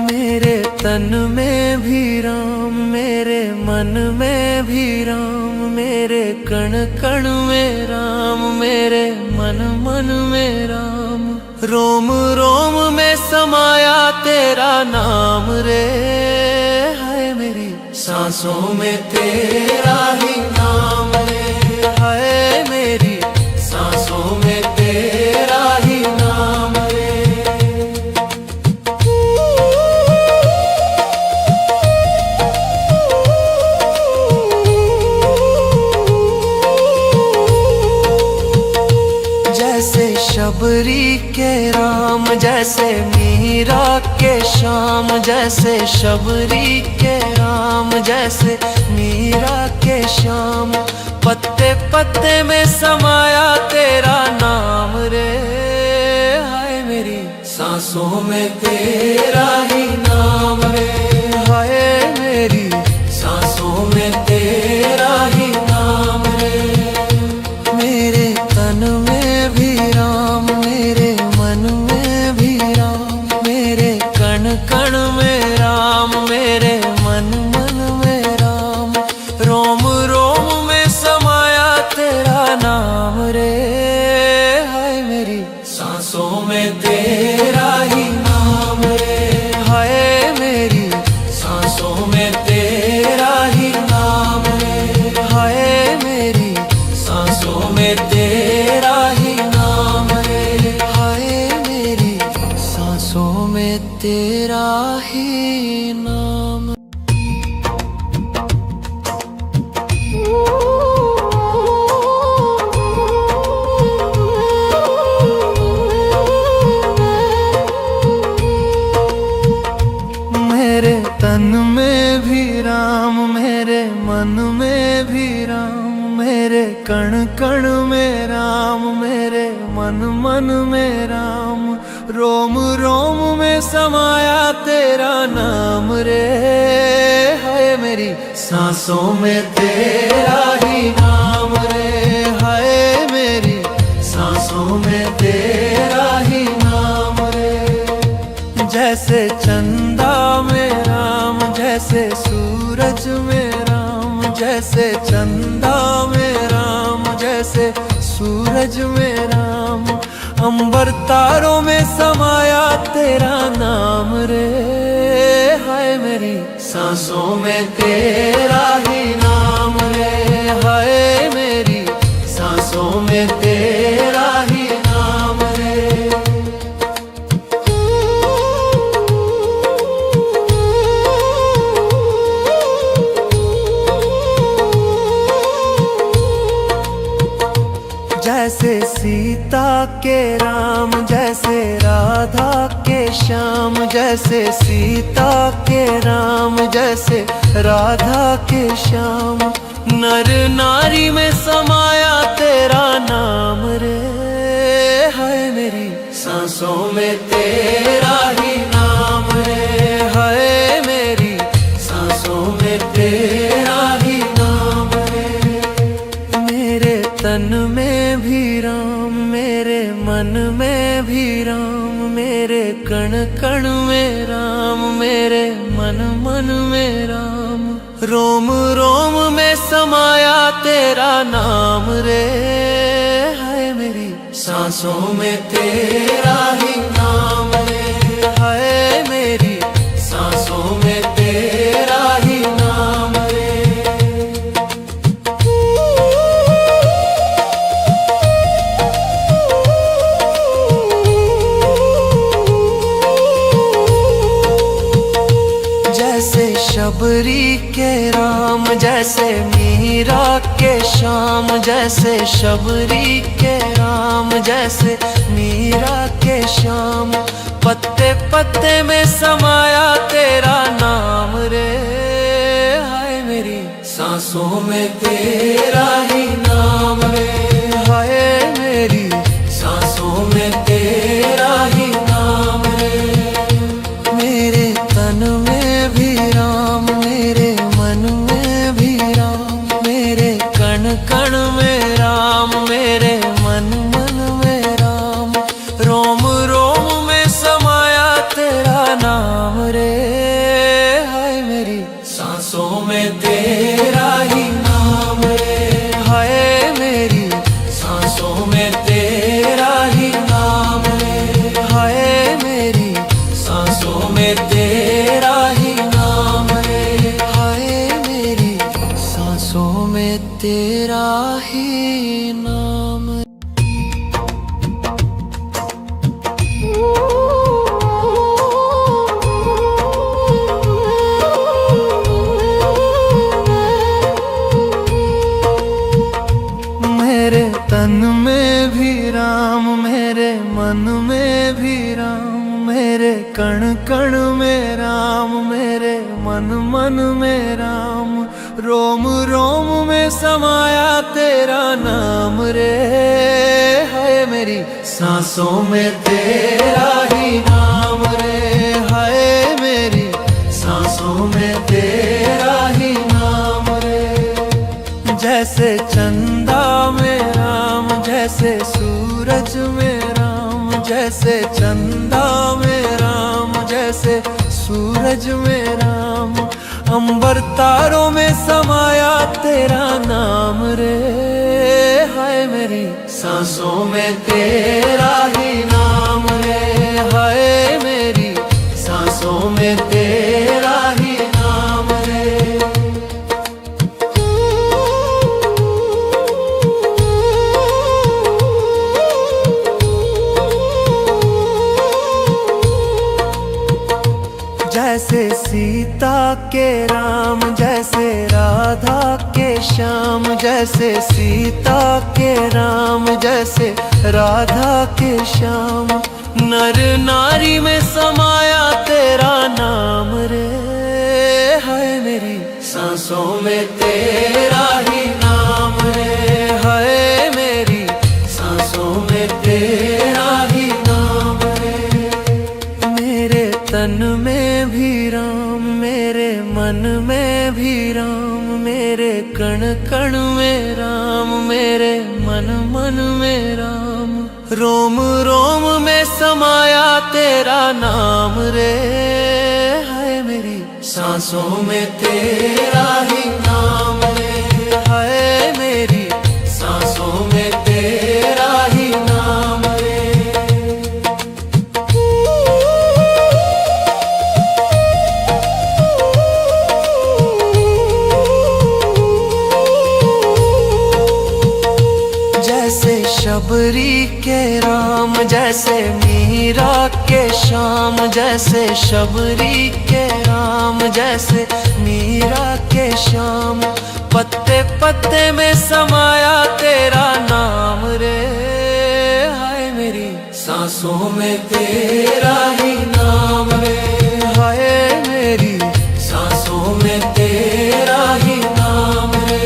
मेरे तन में भी राम, मेरे मन में भी राम, मेरे कण कण में राम, मेरे मन मन में राम। रोम रोम में समाया तेरा नाम रे, हाय मेरी सांसों में तेरा ही नाम रे, हाय मेरी सांसों में तेरा ही नाम रे। जैसे शबरी के राम, जैसे मीरा के श्याम, जैसे शबरी के राम, जैसे मीरा के श्याम। पत्ते पत्ते में समाया तेरा नाम रे, हाय मेरी सांसों में तेरा ही नाम रे, हाय मेरी सांसों में तेरा ही नाम रे। मेरे तन में भी राम, मेरे मन में भी राम, मेरे कण कण में राम, मेरे मन मन में राम। रोम रोम में समाया तेरा नाम रे, हाय मेरी सांसों में तेरा ही नाम रे, हाय मेरी सांसों में तेरा ही नाम रे, हाय मेरी सांसों में तेरा ही नाम रे, हाय मेरी सांसों में तेरा ही नाम। मेरे तन में भी राम, मेरे मन में भी राम, मेरे कण कण में राम, मेरे मन मन में राम, रोम रोम में समाया तेरा नाम रे। हाय मेरी सांसों में तेरा ही नाम रे, हाय मेरी सांसों में तेरा ही नाम रे। जैसे चंदा में राम, जैसे सूरज में राम, जैसे चंदा में राम, जैसे सूरज में राम, अंबर तारों में समाया तेरा नाम रे। हाय मेरी सांसों में तेरा ही नाम रे, हाय मेरी सांसों में तेरा ही नाम रे। जैसे सीता के राम, जैसे राधा के श्याम, जैसे सीता के राम, जैसे राधा के श्याम, नर नारी में समाया तेरा नाम रे। हाय मेरी सांसों में तेरा ही नाम रे, हाय मेरी सांसों में तेरा ही नाम रे। मेरे तन में भी राम, मेरे मन में भी राम, मेरे कण कण में राम, मेरे मन मन में राम, रोम रोम में समाया तेरा नाम रे। हाय मेरी सांसों में तेरा ही नाम रे, हाय मेरी सांसों में तेरा ही नाम रे। जैसे शबरी के राम, जैसे मीरा के श्याम, जैसे शबरी के राम, जैसे मीरा के श्याम, पत्ते पत्ते में समाया तेरा नाम रे। हाय मेरी सांसों में तेरा ही नाम रे, हाय मेरी सांसों में तेरा ही नाम रे। मेरे तन में भी राम, मेरे मन में भी राम, मेरे कण कण में राम, मेरे मन मन में राम, रोम रोम में समाया तेरा नाम रे। हाय मेरी सांसों में तेरा ही नाम रे, हाय मेरी सांसों में तेरा ही नाम रे, हाय मेरी सांसों में तेरा ही नाम रे, हाय मेरी सांसों में तेरा ही नाम। मेरे तन में भी राम, मेरे मन में भी राम, मेरे कण कण में राम, मेरे मन मन में राम, रोम रोम में समाया तेरा नाम रे। हाय मेरी सांसों में तेरा ही नाम रे, हाय मेरी सांसों में तेरा ही नाम रे। जैसे चंदा में राम, जैसे सूरज में राम, जैसे चंदा में राम, जैसे सूरज में राम, अंबर तारों में समाया तेरा नाम रे। हाय मेरी सांसों में तेरा ही नाम रे, हाय मेरी सांसों में तेरा ही नाम रे। जैसे सीता के राम, जैसे राधा के श्याम, जैसे सीता के राम, जैसे राधा के श्याम, नर नारी में समाया तेरा नाम रे। हाय मेरी सांसों में तेरा ही नाम है, हाय मेरी सांसों में तेरा ही नाम है। मेरे तन में भी राम, मेरे मन में भी राम, मेरे कण कण में राम, मेरे मन मन में राम। रोम रोम में समाया तेरा नाम रे, हाय मेरी सांसों में तेरा ही नाम रे, हाय मेरी सांसों में तेरा ही नाम रे। जैसे शबरी के राम, जैसे मीरा के श्याम, जैसे शबरी के राम, जैसे मीरा के श्याम। पत्ते पत्ते में समाया तेरा नाम रे, हाय मेरी सांसों में तेरा ही नाम रे, हाय मेरी सांसों में तेरा ही नाम रे।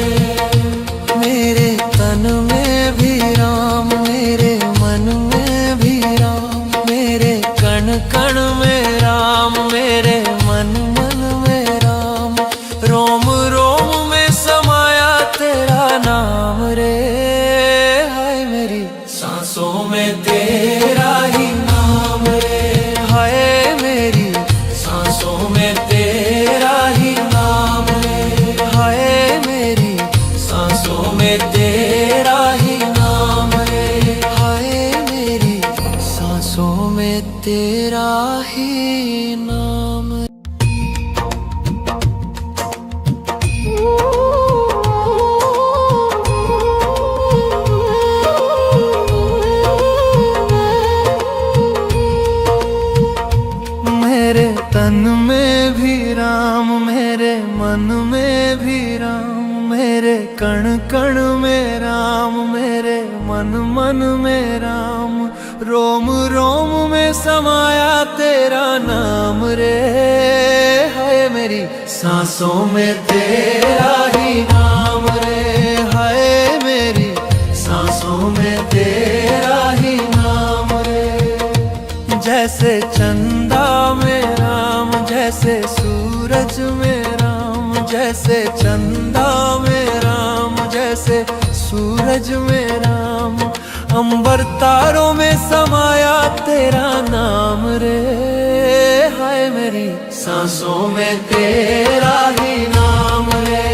मेरे तन में भी राम, मेरे मन में भी राम, मेरे कण कण में राम, मेरे मन मन में राम। रोम रोम में समाया तेरा नाम रे, हाय मेरी सांसों में तेरा ही नाम रे, हाय मेरी सांसों में तेरा ही नाम रे, हाय मेरी सांसों में तेरा ही नाम रे, हाय मेरी सांसों में तेरा ही नाम। मेरे तन में भी राम, मेरे मन में भी राम, मेरे कण कण में राम, मेरे मन मन में राम। रोम रोम में समाया तेरा नाम रे, हाय मेरी सांसों में तेरा ही नाम रे, हाय मेरी सांसों में तेरा ही नाम रे। जैसे चंदा में राम, जैसे सूरज में राम, जैसे चंदा में राम, जैसे सूरज में राम। अंबर तारों में समाया तेरा नाम रे, हाय मेरी सांसों में तेरा ही नाम रे,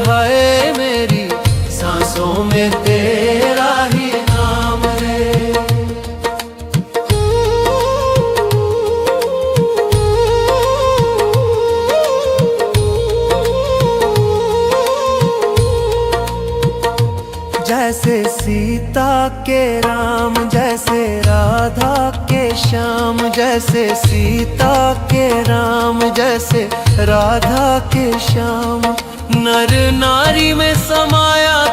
हाय मेरी सांसों में तेरा ही नाम रे। जैसे सीता के राम, जैसे राधा के श्याम, जैसे सीता के राम, जैसे राधा के श्याम। नर नारी में समाया